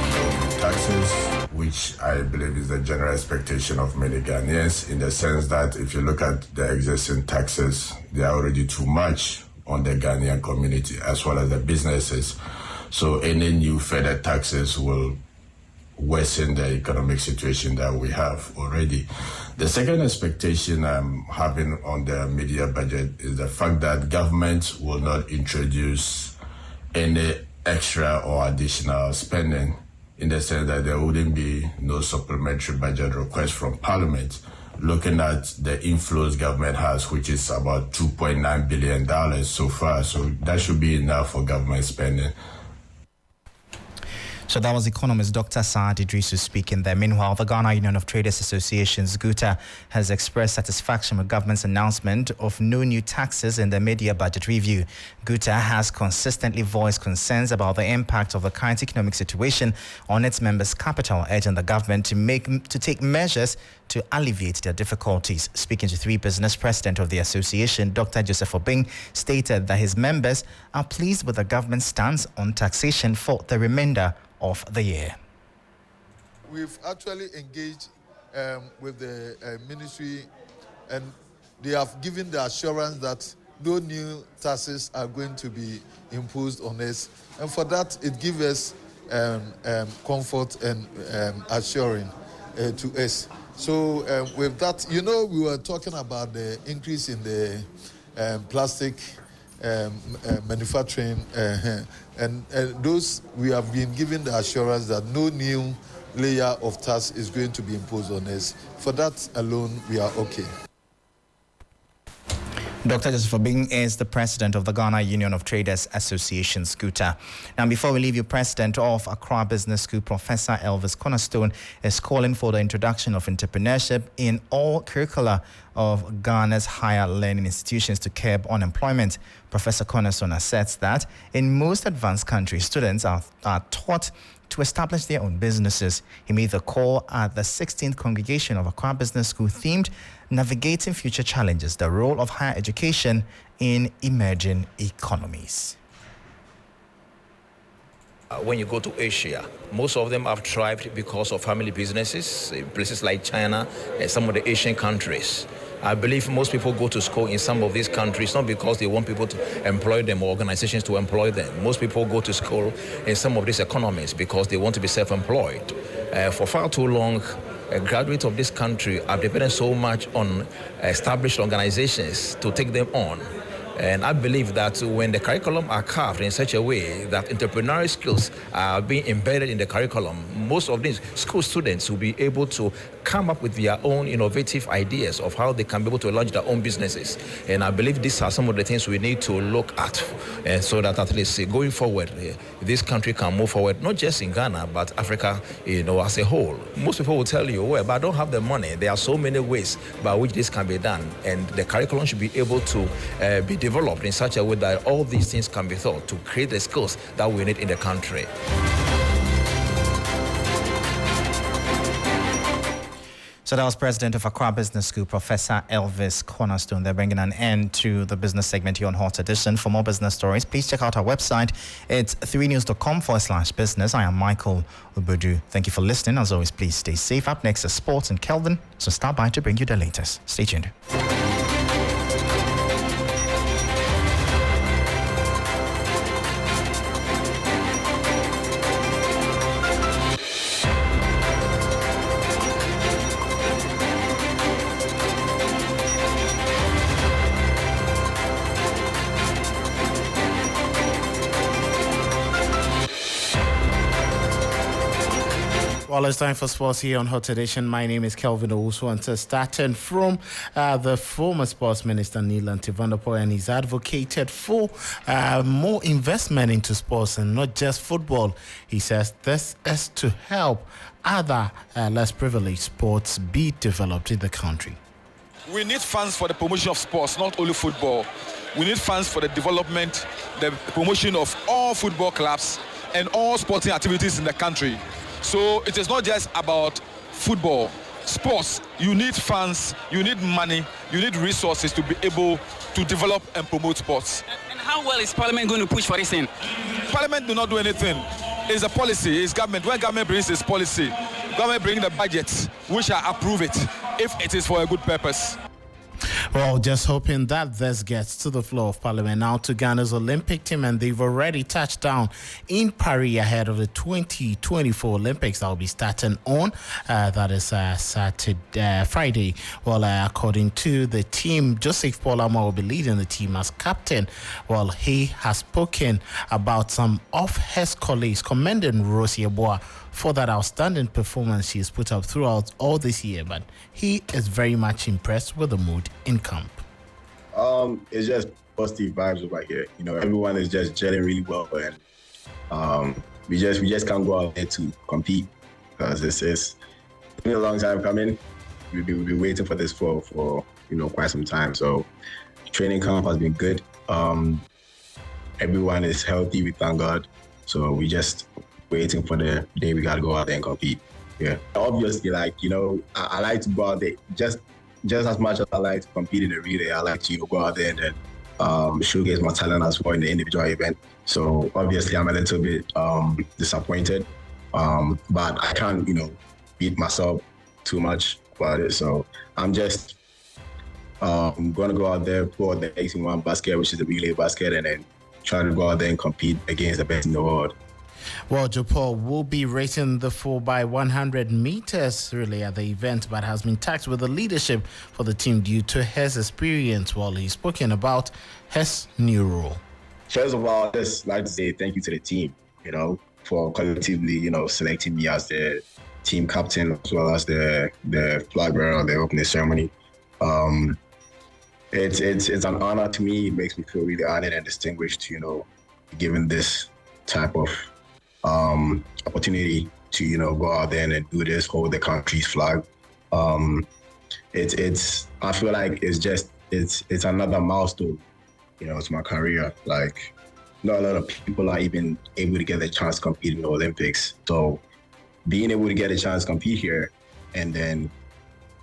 be taxes, which I believe is the general expectation of many Ghanaians, in the sense that if you look at the existing taxes, they are already too much on the Ghanaian community as well as the businesses. So any new further taxes will worsen the economic situation that we have already. The second expectation I'm having on the media budget is the fact that government will not introduce any extra or additional spending, in the sense that there wouldn't be no supplementary budget request from Parliament. Looking at the inflows government has, which is about $2.9 billion so far, so that should be enough for government spending. So that was economist Dr. Saad Idrisu speaking there. Meanwhile, the Ghana Union of Traders Associations, GUTA, has expressed satisfaction with government's announcement of no new taxes in the mid-year budget review. GUTA has consistently voiced concerns about the impact of the current economic situation on its members' capital, urging the government to take measures to alleviate their difficulties. Speaking to 3 Business, President of the association, Dr. Joseph Obing, stated that his members are pleased with the government's stance on taxation for the remainder of the year. We've actually engaged with the ministry, and they have given the assurance that no new taxes are going to be imposed on us, and for that it gives us comfort and assuring to us. So with that, we were talking about the increase in the plastic manufacturing, and those we have been given the assurance that no new layer of tax is going to be imposed on us. For that alone, we are okay. Dr. Joseph Obing is the president of the Ghana Union of Traders Association, GUTA. Now, before we leave you, President of Accra Business School, Professor Elvis Cornerstone, is calling for the introduction of entrepreneurship in all curricula of Ghana's higher learning institutions to curb unemployment. Professor Cornerstone asserts that in most advanced countries, students are taught to establish their own businesses. He made the call at the 16th congregation of Accra Business School themed Navigating Future Challenges, the Role of Higher Education in Emerging Economies. When you go to Asia, most of them have thrived because of family businesses, in places like China and some of the Asian countries. I believe most people go to school in some of these countries not because they want people to employ them or organizations to employ them. Most people go to school in some of these economies because they want to be self-employed. For far too long, graduates of this country have depended so much on established organizations to take them on. And I believe that when the curriculum are carved in such a way that entrepreneurial skills are being embedded in the curriculum, most of these school students will be able to come up with their own innovative ideas of how they can be able to launch their own businesses. And I believe these are some of the things we need to look at so that at least going forward, this country can move forward, not just in Ghana, but Africa, as a whole. Most people will tell you, well, but I don't have the money. There are so many ways by which this can be done. And the curriculum should be able to be developed in such a way that all these things can be thought to create the skills that we need in the country. So that was President of Accra Business School, Professor Elvis Cornerstone. They're bringing an end to the business segment here on Hot Edition. For more business stories, please check out our website. It's 3news.com/business. I am Michael Ubudu. Thank you for listening. As always, please stay safe. Up next is sports and Kelvin. So stop by to bring you the latest. Stay tuned. Well, it's time for sports here on Hot Edition. My name is Kelvin Owusu, and starting from the former sports minister Neil Antivanderpoel, and he's advocated for more investment into sports and not just football. He says this is to help other less privileged sports be developed in the country. We need funds for the promotion of sports, not only football. We need funds for the development, the promotion of all football clubs and all sporting activities in the country. So it is not just about football. Sports, you need funds, you need money, you need resources to be able to develop and promote sports. And how well is Parliament going to push for this thing? Parliament do not do anything. It's a policy, it's government. When government brings its policy, government brings the budget, we shall approve it if it is for a good purpose. Well, just hoping that this gets to the floor of Parliament. Now to Ghana's Olympic team, and they've already touched down in Paris ahead of the 2024 Olympics that will be starting on that is Friday. Well, according to the team, Joseph Paulama will be leading the team as captain. Well, he has spoken about some of his colleagues, commending Rosie Eboa for that outstanding performance she has put up throughout all this year, but he is very much impressed with the mood in camp. It's just positive vibes over here. Everyone is just gelling really well, and we just can't go out there to compete because this is been a long time coming. We've been waiting for this for quite some time. So training camp has been good. Everyone is healthy, we thank God. So we just waiting for the day we gotta go out there and compete. Yeah. Obviously, I like to go out there just as much as I like to compete in the relay. I like to go out there and then showcase my talent as well in the individual event. So obviously, I'm a little bit disappointed, but I can't beat myself too much about it. So I'm just going to go out there, pour the 18-1 basket, which is the relay basket, and then try to go out there and compete against the best in the world. Well, Joe Paul will be racing the 4x100 meters relay at the event, but has been tasked with the leadership for the team due to his experience. While he's spoken about his new role. First of all, I'd just like to say thank you to the team, for collectively, selecting me as the team captain as well as the flag bearer on the opening ceremony. It's an honor to me. It makes me feel really honored and distinguished, given this type of opportunity to, go out there and do this, hold the country's flag. I feel like it's another milestone, to my career. Like, not a lot of people are even able to get the chance to compete in the Olympics. So being able to get a chance to compete here and then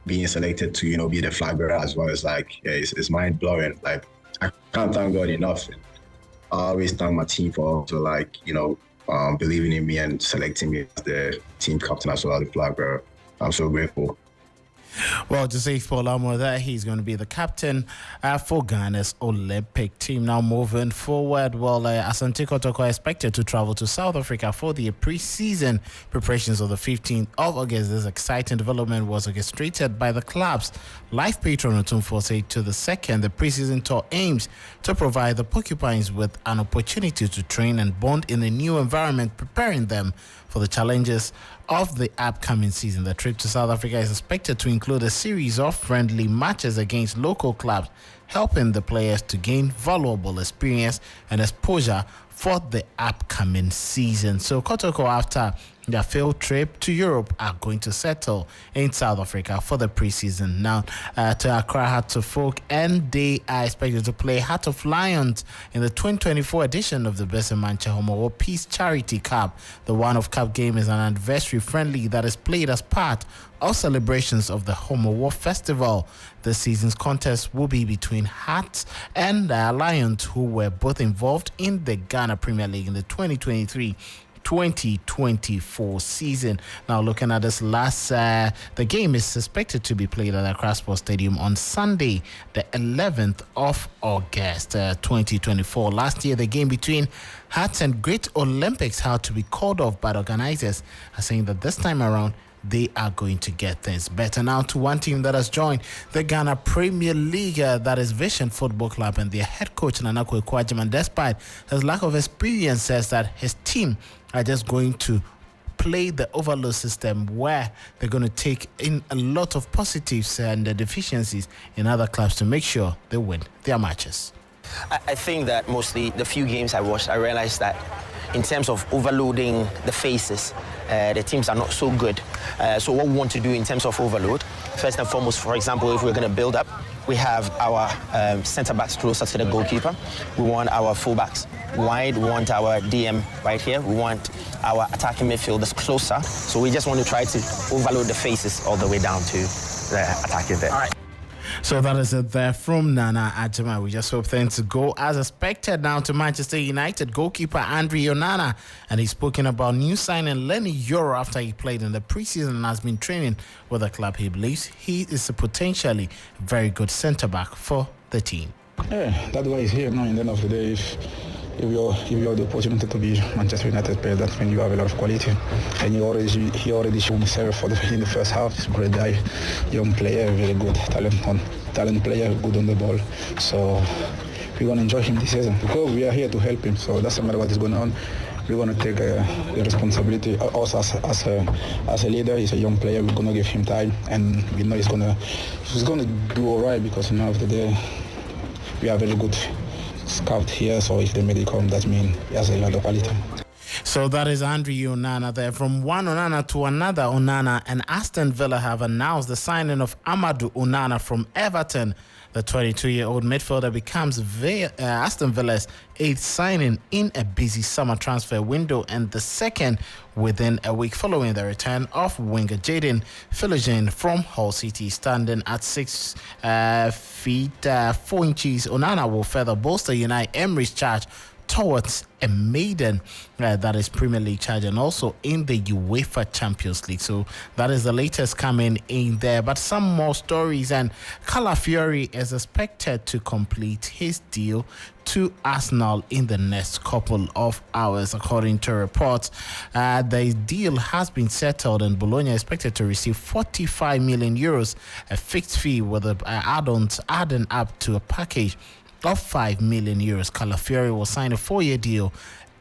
being selected to, be the flag bearer as well is it's mind blowing. Like, I can't thank God enough. And I always thank my team for also believing in me and selecting me as the team captain as well as the flag bearer. I'm so grateful. Well, to say for Lamo that he's going to be the captain for Ghana's Olympic team. Now moving forward, Asante Kotoko expected to travel to South Africa for the pre-season preparations of the 15th of August. This exciting development was orchestrated by the club's life patron Otumfo to the second. The pre-season tour aims to provide the Porcupines with an opportunity to train and bond in a new environment, preparing them for the challenges of the upcoming season. The trip to South Africa is expected to include a series of friendly matches against local clubs, helping the players to gain valuable experience and exposure for the upcoming season. So Kotoko, after their failed trip to Europe, are going to settle in South Africa for the preseason. Now to Accra Hearts of Folk, and they are expected to play Heart of Lions in the 2024 edition of the Bessie Mancha Homo Peace Charity Cup. The one-off cup game is an anniversary friendly that is played as part of celebrations of the Homo War Festival. This season's contest will be between Hearts and the Lions, who were both involved in the Ghana Premier League in the 2023-2024 season. Now looking at this the game is expected to be played at Accra Sports Stadium on Sunday, the 11th of August 2024. Last year, the game between Hearts and Great Olympics had to be called off, but organizers are saying that this time around they are going to get things better. Now to one team that has joined the Ghana Premier League, that is Vision Football Club, and their head coach Nanako Ekwajiman, despite his lack of experience, says that his team are just going to play the overload system, where they're going to take in a lot of positives and deficiencies in other clubs to make sure they win their matches. I think that mostly the few games I watched, I realized that in terms of overloading the faces, the teams are not so good. So what we want to do in terms of overload, first and foremost, for example, if we're going to build up, we have our centre-backs closer to the goalkeeper. We want our full-backs wide. We want our DM right here. We want our attacking midfielders closer. So we just want to try to overload the faces all the way down to the attacking bit. All right. So that is it there from Nana Ajima. We just hope things go as expected. Now to Manchester United goalkeeper Andre Onana, and he's spoken about new signing Lenny Yoro after he played in the preseason and has been training with the club. He believes he is a potentially very good centre-back for the team. Yeah, that's why he's here now. In the end of the day, if you have the opportunity to be Manchester United player, that means you have a lot of quality. And he already shown himself in the first half. He's a great guy, young player, very good talent player, good on the ball. So we're going to enjoy him this season because we are here to help him. So that's no matter what is going on. We're going to take the responsibility. Also as a leader, he's a young player. We're going to give him time, and we know he's going to do all right because at the end of the day, we are very good scout here, so if they make it come, that means he has a lot of quality. So that is Andre Onana there. From one Onana to another Onana, and Aston Villa have announced the signing of Amadou Onana from Everton. The 22-year-old midfielder becomes Aston Villa's 8th signing in a busy summer transfer window, and the second within a week following the return of winger Jadon Philogene from Hull City. Standing at 6 feet 4 inches, Onana will further bolster Unai Emery's charge towards a maiden that is Premier League charge and also in the UEFA Champions League. So that is the latest coming in there. But some more stories, and Calafiori is expected to complete his deal to Arsenal in the next couple of hours, according to reports. The deal has been settled, and Bologna is expected to receive 45 million euros, a fixed fee with the add-ons adding up to a package of 5 million euros. Calafiori will sign a 4-year deal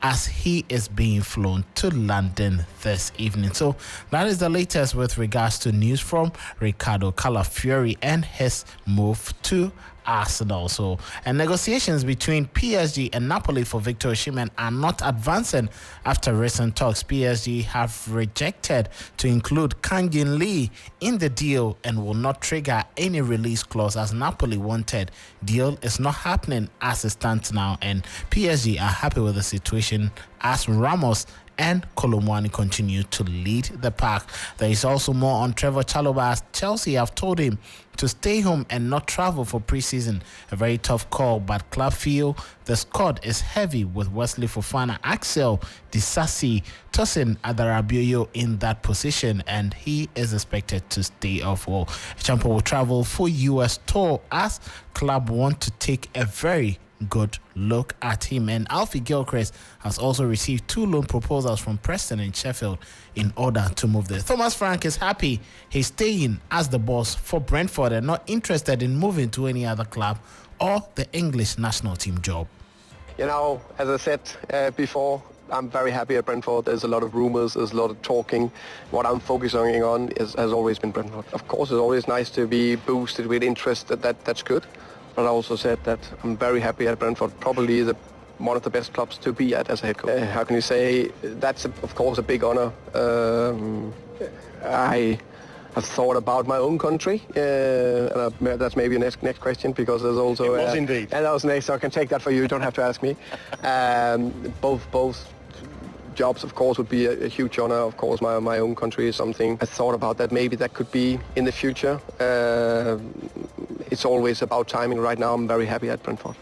as he is being flown to London this evening. So that is the latest with regards to news from Ricardo Calafiori and his move to Arsenal. So, and negotiations between PSG and Napoli for Victor Osimhen are not advancing after recent talks. PSG have rejected to include Kang In Lee in the deal and will not trigger any release clause as Napoli wanted. Deal is not happening as it stands now, and PSG are happy with the situation as Ramos and Kolomwani continue to lead the pack. There is also more on Trevor Chalobah as Chelsea have told him to stay home and not travel for preseason. A very tough call, but club feel the squad is heavy with Wesley Fofana, Axel Disasi, Tosin Adarabioyo in that position, and he is expected to stay off. Well, Champa will travel for US tour as club want to take a very good look at him. And Alfie Gilchrist has also received 2 loan proposals from Preston and Sheffield in order to move there. Thomas Frank is happy he's staying as the boss for Brentford and not interested in moving to any other club or the English national team job. You know, as I said before, I'm very happy at Brentford. There's a lot of rumours, there's a lot of talking. What I'm focusing on has always been Brentford. Of course, it's always nice to be boosted with interest. That's good. But I also said that I'm very happy at Brentford, probably one of the best clubs to be at as a head coach. How can you say, that's of course a big honour. I have thought about my own country, and that's maybe a next question, because there's also... It was indeed. And that was next, so I can take that for you, you don't have to ask me. Both jobs, of course, would be a huge honour. Of course, my own country is something I thought about that maybe that could be in the future. It's always about timing. Right now, I'm very happy at Brentford.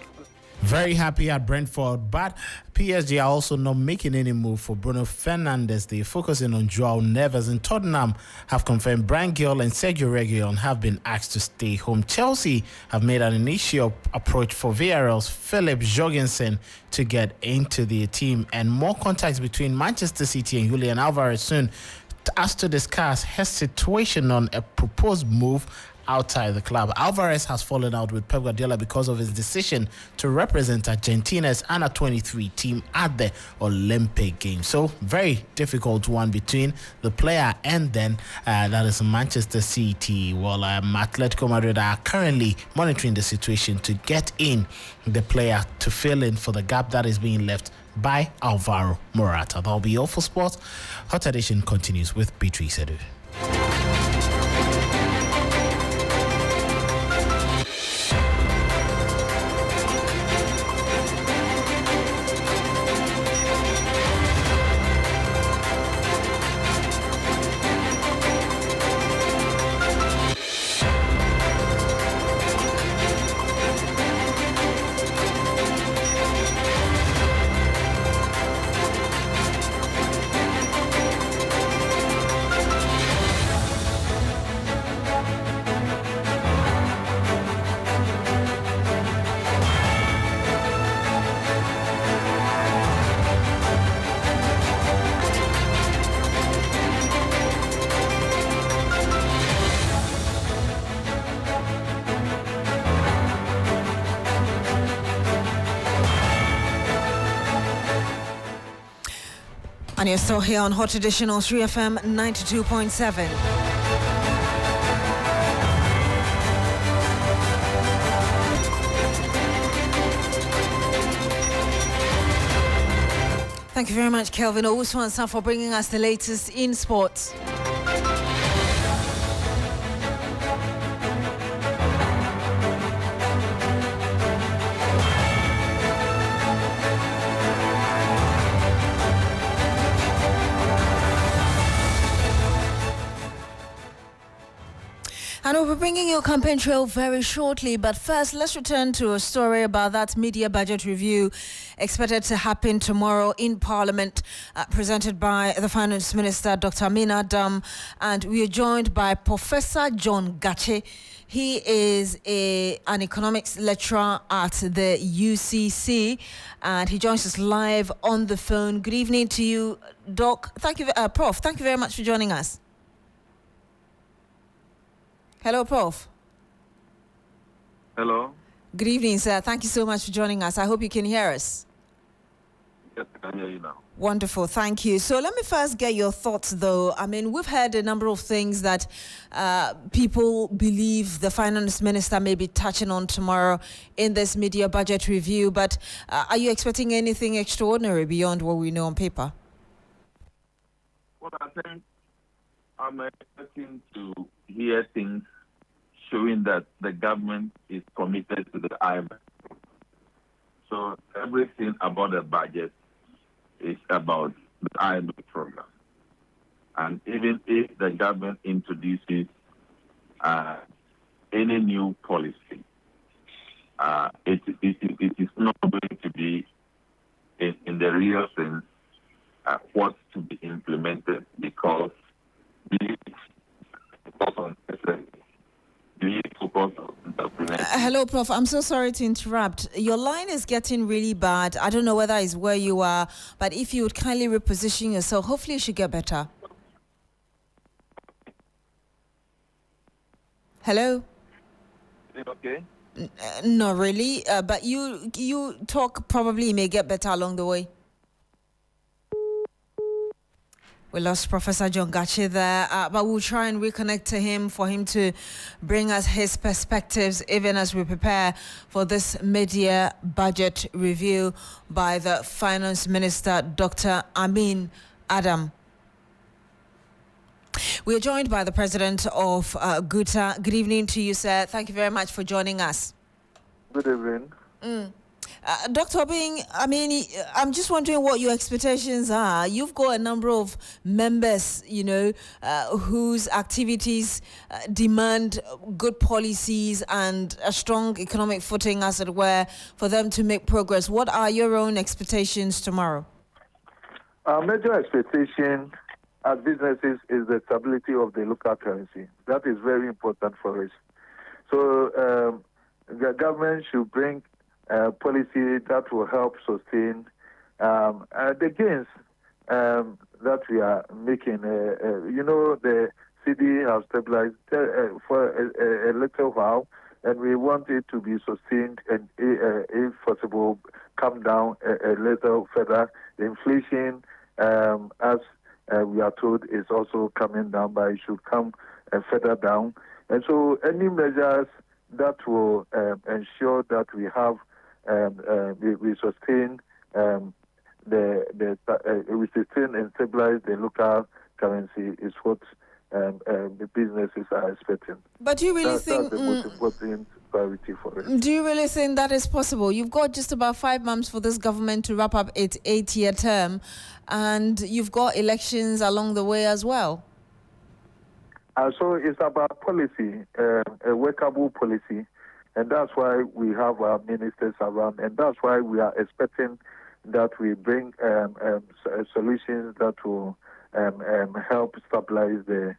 Very happy at Brentford, but PSG are also not making any move for Bruno Fernandes. They're focusing on Joao Neves, and Tottenham have confirmed Bryan Gil and Sergio Reguilon have been asked to stay home. Chelsea have made an initial approach for Villarreal's Philip Jorgensen to get into the team, and more contacts between Manchester City and Julian Alvarez soon as to discuss his situation on a proposed move outside the club. Alvarez has fallen out with Pep Guardiola because of his decision to represent Argentina's Under-23 team at the Olympic Games. So, very difficult one between the player and then that is Manchester City. Well, Atletico Madrid are currently monitoring the situation to get in the player to fill in for the gap that is being left by Alvaro Morata. That'll be all for sports. Hot Edition continues with Beatrice. And you're still here on Hot Edition on 3FM 92.7. Thank you very much, Kelvin Owusu-Ansah, for bringing us the latest in sports. And we'll be bringing you a campaign trail very shortly. But first, let's return to a story about that media budget review expected to happen tomorrow in Parliament, presented by the Finance Minister, Dr. Amin Adam. And we are joined by Professor John Gache. He is an economics lecturer at the UCC, and he joins us live on the phone. Good evening to you, Doc. Thank you, Prof. Thank you very much for joining us. Hello, Prof. Hello. Good evening, sir. Thank you so much for joining us. I hope you can hear us. Yes, I can hear you now. Wonderful. Thank you. So let me first get your thoughts, though. I mean, we've heard a number of things that people believe the finance minister may be touching on tomorrow in this media budget review. But are you expecting anything extraordinary beyond what we know on paper? Well, I think I'm expecting to hear things showing that the government is committed to the IMF. So everything about the budget is about the IMF program. And even if the government introduces any new policy, it is not going to be in the real sense what's to be implemented, because hello, Prof. I'm so sorry to interrupt. Your line is getting really bad. I don't know whether it's where you are, but if you would kindly reposition yourself, hopefully you should get better. Hello? Is it okay? Not really, but you talk, probably may get better along the way. We lost Professor John Gache there, but we'll try and reconnect to him for him to bring us his perspectives, even as we prepare for this mid-year budget review by the Finance Minister, Dr. Amin Adam. We are joined by the President of GUTA. Good evening to you, sir. Thank you very much for joining us. Good evening. Dr. Bing, I mean, I'm just wondering what your expectations are. You've got a number of members, whose activities demand good policies and a strong economic footing, as it were, for them to make progress. What are your own expectations tomorrow? Our major expectation as businesses is the stability of the local currency. That is very important for us. So the government should bring policy that will help sustain the gains that we are making. The CD has stabilized for a little while, and we want it to be sustained and, if possible, come down a little further. The inflation, as we are told, is also coming down, but it should come further down. And so any measures that will ensure that we have we sustain we sustain and stabilize the local currency is what the businesses are expecting. But do you really think that's the most important priority for us? Do you really think that is possible? You've got just about 5 months for this government to wrap up its 8-year term, and you've got elections along the way as well. So it's about policy, a workable policy. And that's why we have our ministers around, and that's why we are expecting that we bring solutions that will help stabilize the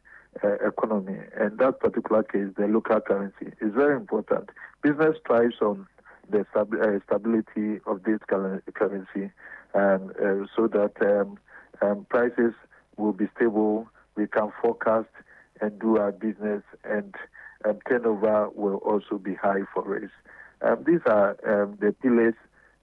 economy. And that particular case, the local currency, is very important. Business thrives on the stability of this currency, so that prices will be stable, we can forecast and do our business, and turnover will also be high for us. These are the pillars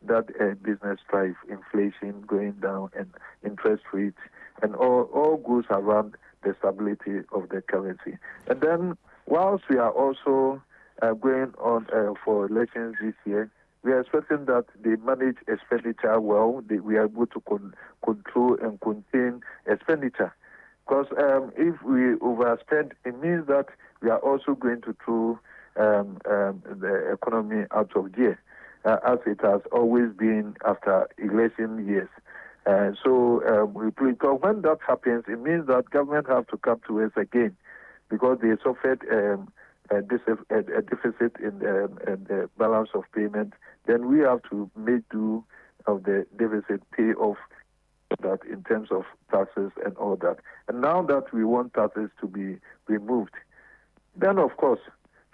that business thrive: inflation going down and interest rates, and all goes around the stability of the currency. And then, whilst we are also going on for elections this year, we are expecting that they manage expenditure well. We are able to control and contain expenditure. Because if we overspend, it means that we are also going to throw the economy out of gear, as it has always been after election years. Because when that happens, it means that government have to come to us again, because they suffered a deficit in the balance of payment, then we have to make do of the deficit, pay off that in terms of taxes and all that. And now that we want taxes to be removed, then of course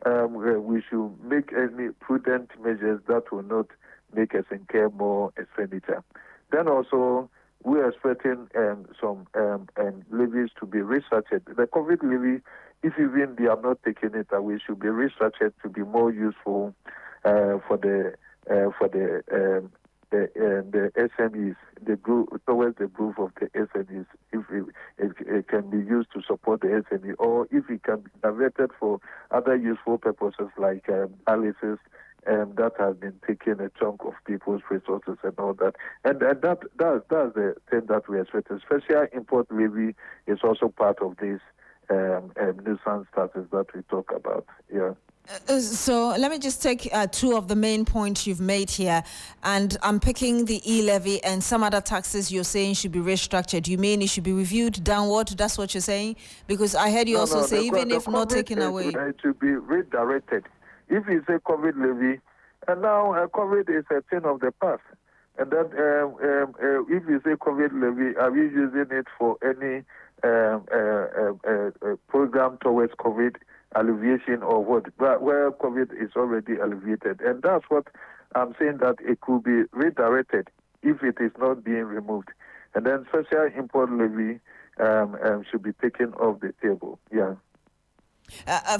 we should make any prudent measures that will not make us incur more expenditure. Then also we are expecting some levies to be restructured. The COVID levy, if even they are not taking it away, should be restructured to be more useful for the SMEs, the group towards the growth of the SMEs. If it can be used to support the SME, or if it can be diverted for other useful purposes like dialysis. That has been taking a chunk of people's resources and all that. And that's the thing that we expect. Special import levy is also part of this nuisance taxes that we talk about. Yeah. So let me just take two of the main points you've made here, and I'm picking the e-levy and some other taxes you're saying should be restructured. You mean it should be reviewed downward? That's what you're saying? Because I heard you say even if not taken away, it should be redirected. If you say COVID levy, and now COVID is a thing of the past, and that if you say COVID levy, are we using it for any program towards COVID alleviation or what? But where COVID is already alleviated, and that's what I'm saying, that it could be redirected if it is not being removed, and then special import levy should be taken off the table. Yeah.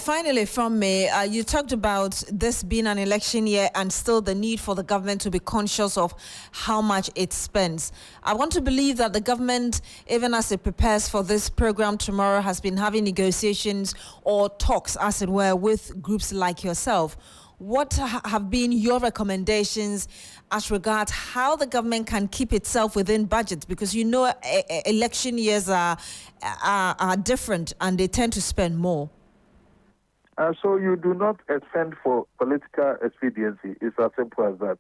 Finally, from me, you talked about this being an election year and still the need for the government to be conscious of how much it spends. I want to believe that the government, even as it prepares for this program tomorrow, has been having negotiations or talks, as it were, with groups like yourself. What have been your recommendations as regards how the government can keep itself within budget? Because election years are different and they tend to spend more. So you do not spend for political expediency. It's as simple as that.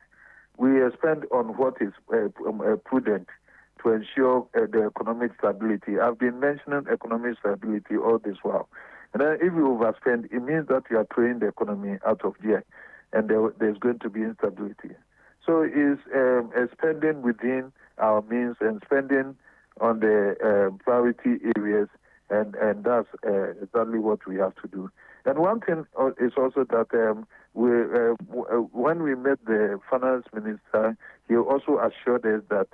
We spend on what is prudent to ensure the economic stability. I've been mentioning economic stability all this while. And then if you overspend, it means that you are throwing the economy out of gear, and there's going to be instability. So it's spending within our means and spending on the priority areas, and that's exactly what we have to do. And one thing is also that when we met the finance minister, he also assured us that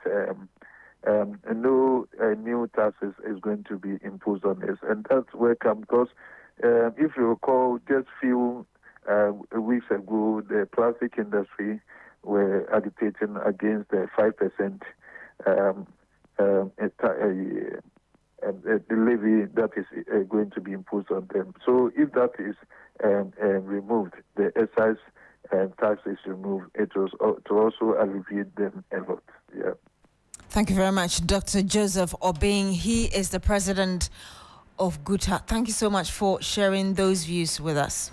no new taxes is going to be imposed on us. And that's welcome because if you recall, just few weeks ago, the plastic industry were agitating against the 5% the levy that is going to be imposed on them. So if that is removed, the excise tax is removed, it will to also alleviate them a lot. Yeah. Thank you very much, Dr. Joseph Obeng. He is the president of GUTA. Thank you so much for sharing those views with us.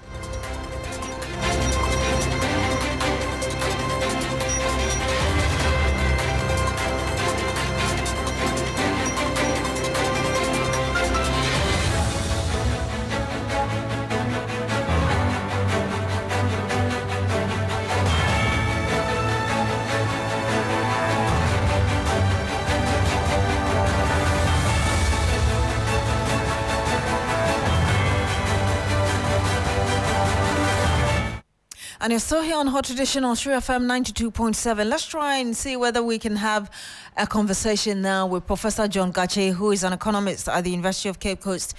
And you're still here on Hot Tradition on 3FM 92.7. Let's try and see whether we can have a conversation now with Professor John Gache, who is an economist at the University of Cape Coast.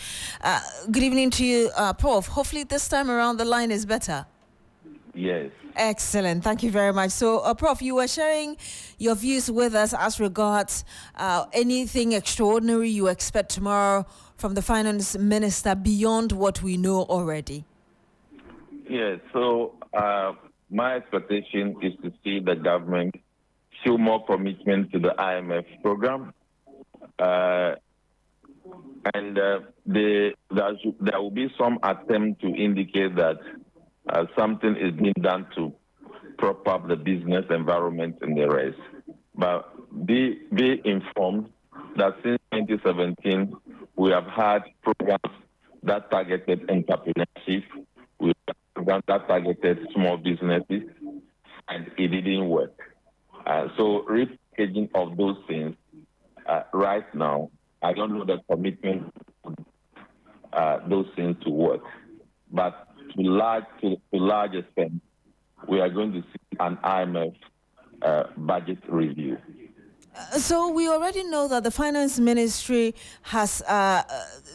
Good evening to you, Prof. Hopefully this time around the line is better. Yes. Excellent. Thank you very much. So, Prof, you were sharing your views with us as regards anything extraordinary you expect tomorrow from the finance minister beyond what we know already. Yes. So, my expectation is to see the government show more commitment to the IMF program, and there will be some attempt to indicate that something is being done to prop up the business environment and the rest. But be informed that since 2017, we have had programs that targeted entrepreneurship, We that targeted small businesses, and it didn't work. So repackaging of those things right now, I don't know the commitment those things to work, but to large extent, we are going to see an IMF budget review. So we already know that the finance ministry has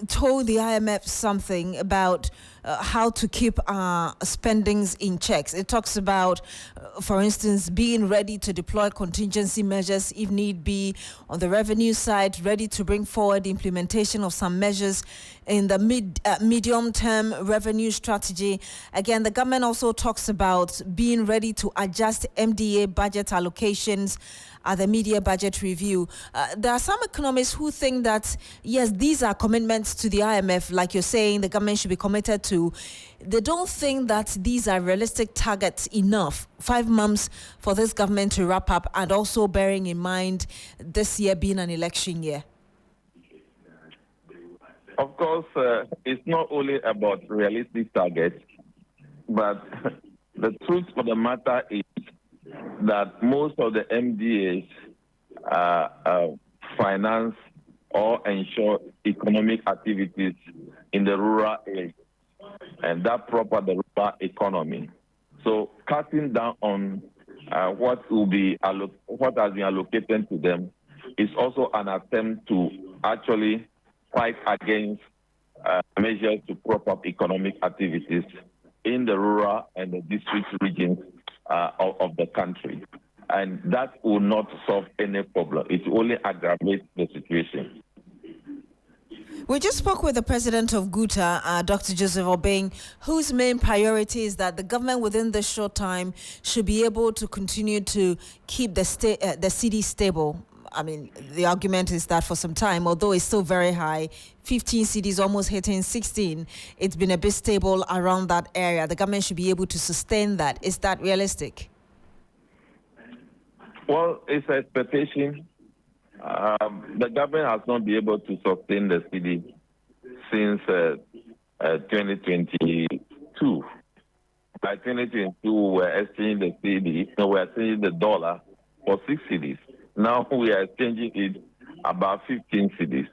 told the IMF something about how to keep spendings in checks. It talks about, for instance, being ready to deploy contingency measures if need be on the revenue side, ready to bring forward the implementation of some measures in the medium-term revenue strategy. Again, the government also talks about being ready to adjust MDA budget allocations at the media budget review. There are some economists who think that, yes, these are commitments to the IMF, like you're saying, the government should be committed to. They don't think that these are realistic targets enough. 5 months for this government to wrap up, and also bearing in mind this year being an election year. Of course, it's not only about realistic targets, but the truth of the matter is that most of the MDAs finance or ensure economic activities in the rural areas, and that propel the rural economy. So cutting down on what has been allocated to them is also an attempt to actually fight against measures to prop up economic activities in the rural and the district regions of the country. And that will not solve any problem. It will only aggravate the situation. We just spoke with the president of GUTA, Dr. Joseph Obeng, whose main priority is that the government within this short time should be able to continue to keep the cedi stable. I mean, the argument is that for some time, although it's still very high, 15 cedis almost hitting 16, it's been a bit stable around that area. The government should be able to sustain that. Is that realistic? Well, it's an expectation. The government has not been able to sustain the cedi since 2022. By 2022, we're exchanging the cedi, we're exchanging the dollar for 6 cedis. Now we are exchanging it about 15 cedis,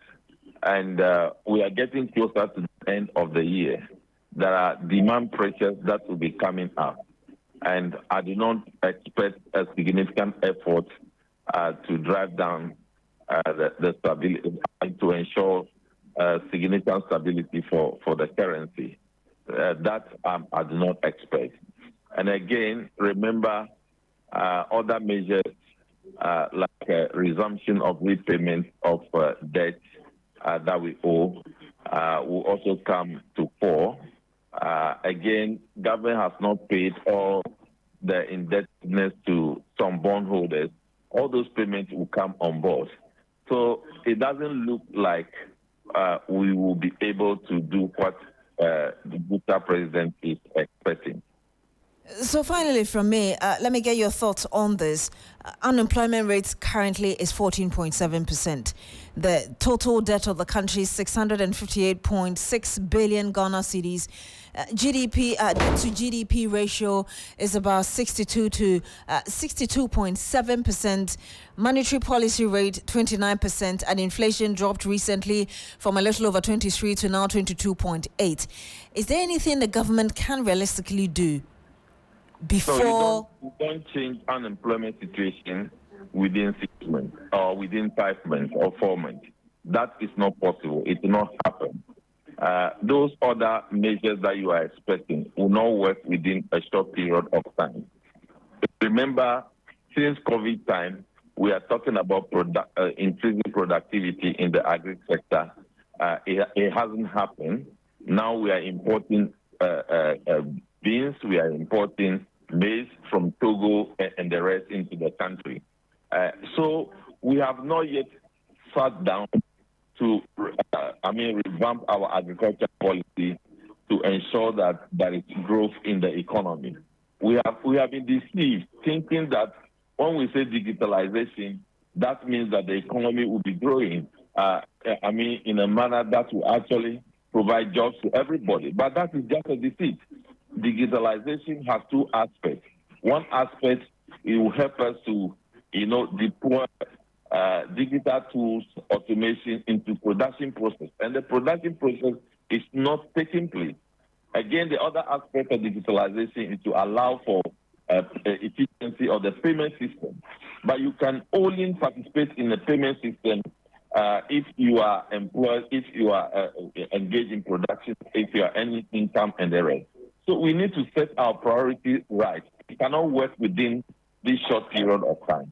and we are getting closer to the end of the year. There are demand pressures that will be coming up, and I do not expect a significant effort to drive down the stability, to ensure significant stability for the currency. That I do not expect. And again, remember other measures like resumption of repayment of debt that we owe will also come to fore. Again, government has not paid all the indebtedness to some bondholders. All those payments will come on board. So it doesn't look like we will be able to do what the GUTA president is expecting. So finally from me, let me get your thoughts on this. Unemployment rate currently is 14.7%. The total debt of the country is 658.6 billion Ghana cedis. GDP, debt to GDP ratio is about 62.7%. Monetary policy rate 29%, and inflation dropped recently from a little over 23 to now 22.8. Is there anything the government can realistically do before? So you don't change unemployment situation within 6 months or within 5 months or 4 months. That is not possible. It will not happen. Those other measures that you are expecting will not work within a short period of time. Remember, since COVID time, we are talking about increasing productivity in the agri sector. It hasn't happened. Now we are importing beans, we are importing maize from Togo and the rest into the country. So we have not yet sat down to, revamp our agriculture policy to ensure that there is growth in the economy. We have been deceived, thinking that when we say digitalization, that means that the economy will be growing. In a manner that will actually provide jobs to everybody. But that is just a deceit. digitalization has two aspects. One aspect, it will help us to, deploy digital tools, automation into production process. And the production process is not taking place. Again, the other aspect of digitalization is to allow for efficiency of the payment system. But you can only participate in the payment system if you are employed, if you are engaged in production, if you are earning income and the rest. So we need to set our priorities right. We cannot work within this short period of time.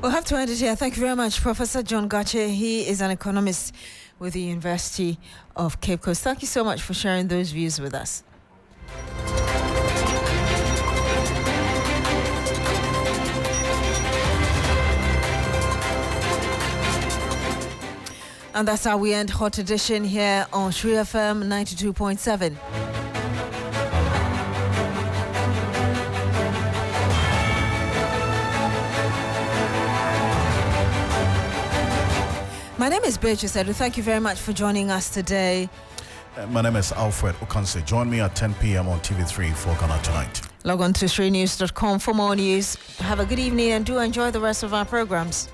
We'll have to end it here. Thank you very much, Professor John Gache. He is an economist with the University of Cape Coast. Thank you so much for sharing those views with us. And that's how we end Hot Edition here on Shri FM 92.7. My name is Beatrice. Thank you very much for joining us today. My name is Alfred Ocansey. Join me at 10 p.m. on TV3 for Ghana Tonight. Log on to ShriNews.com for more news. Have a good evening and do enjoy the rest of our programs.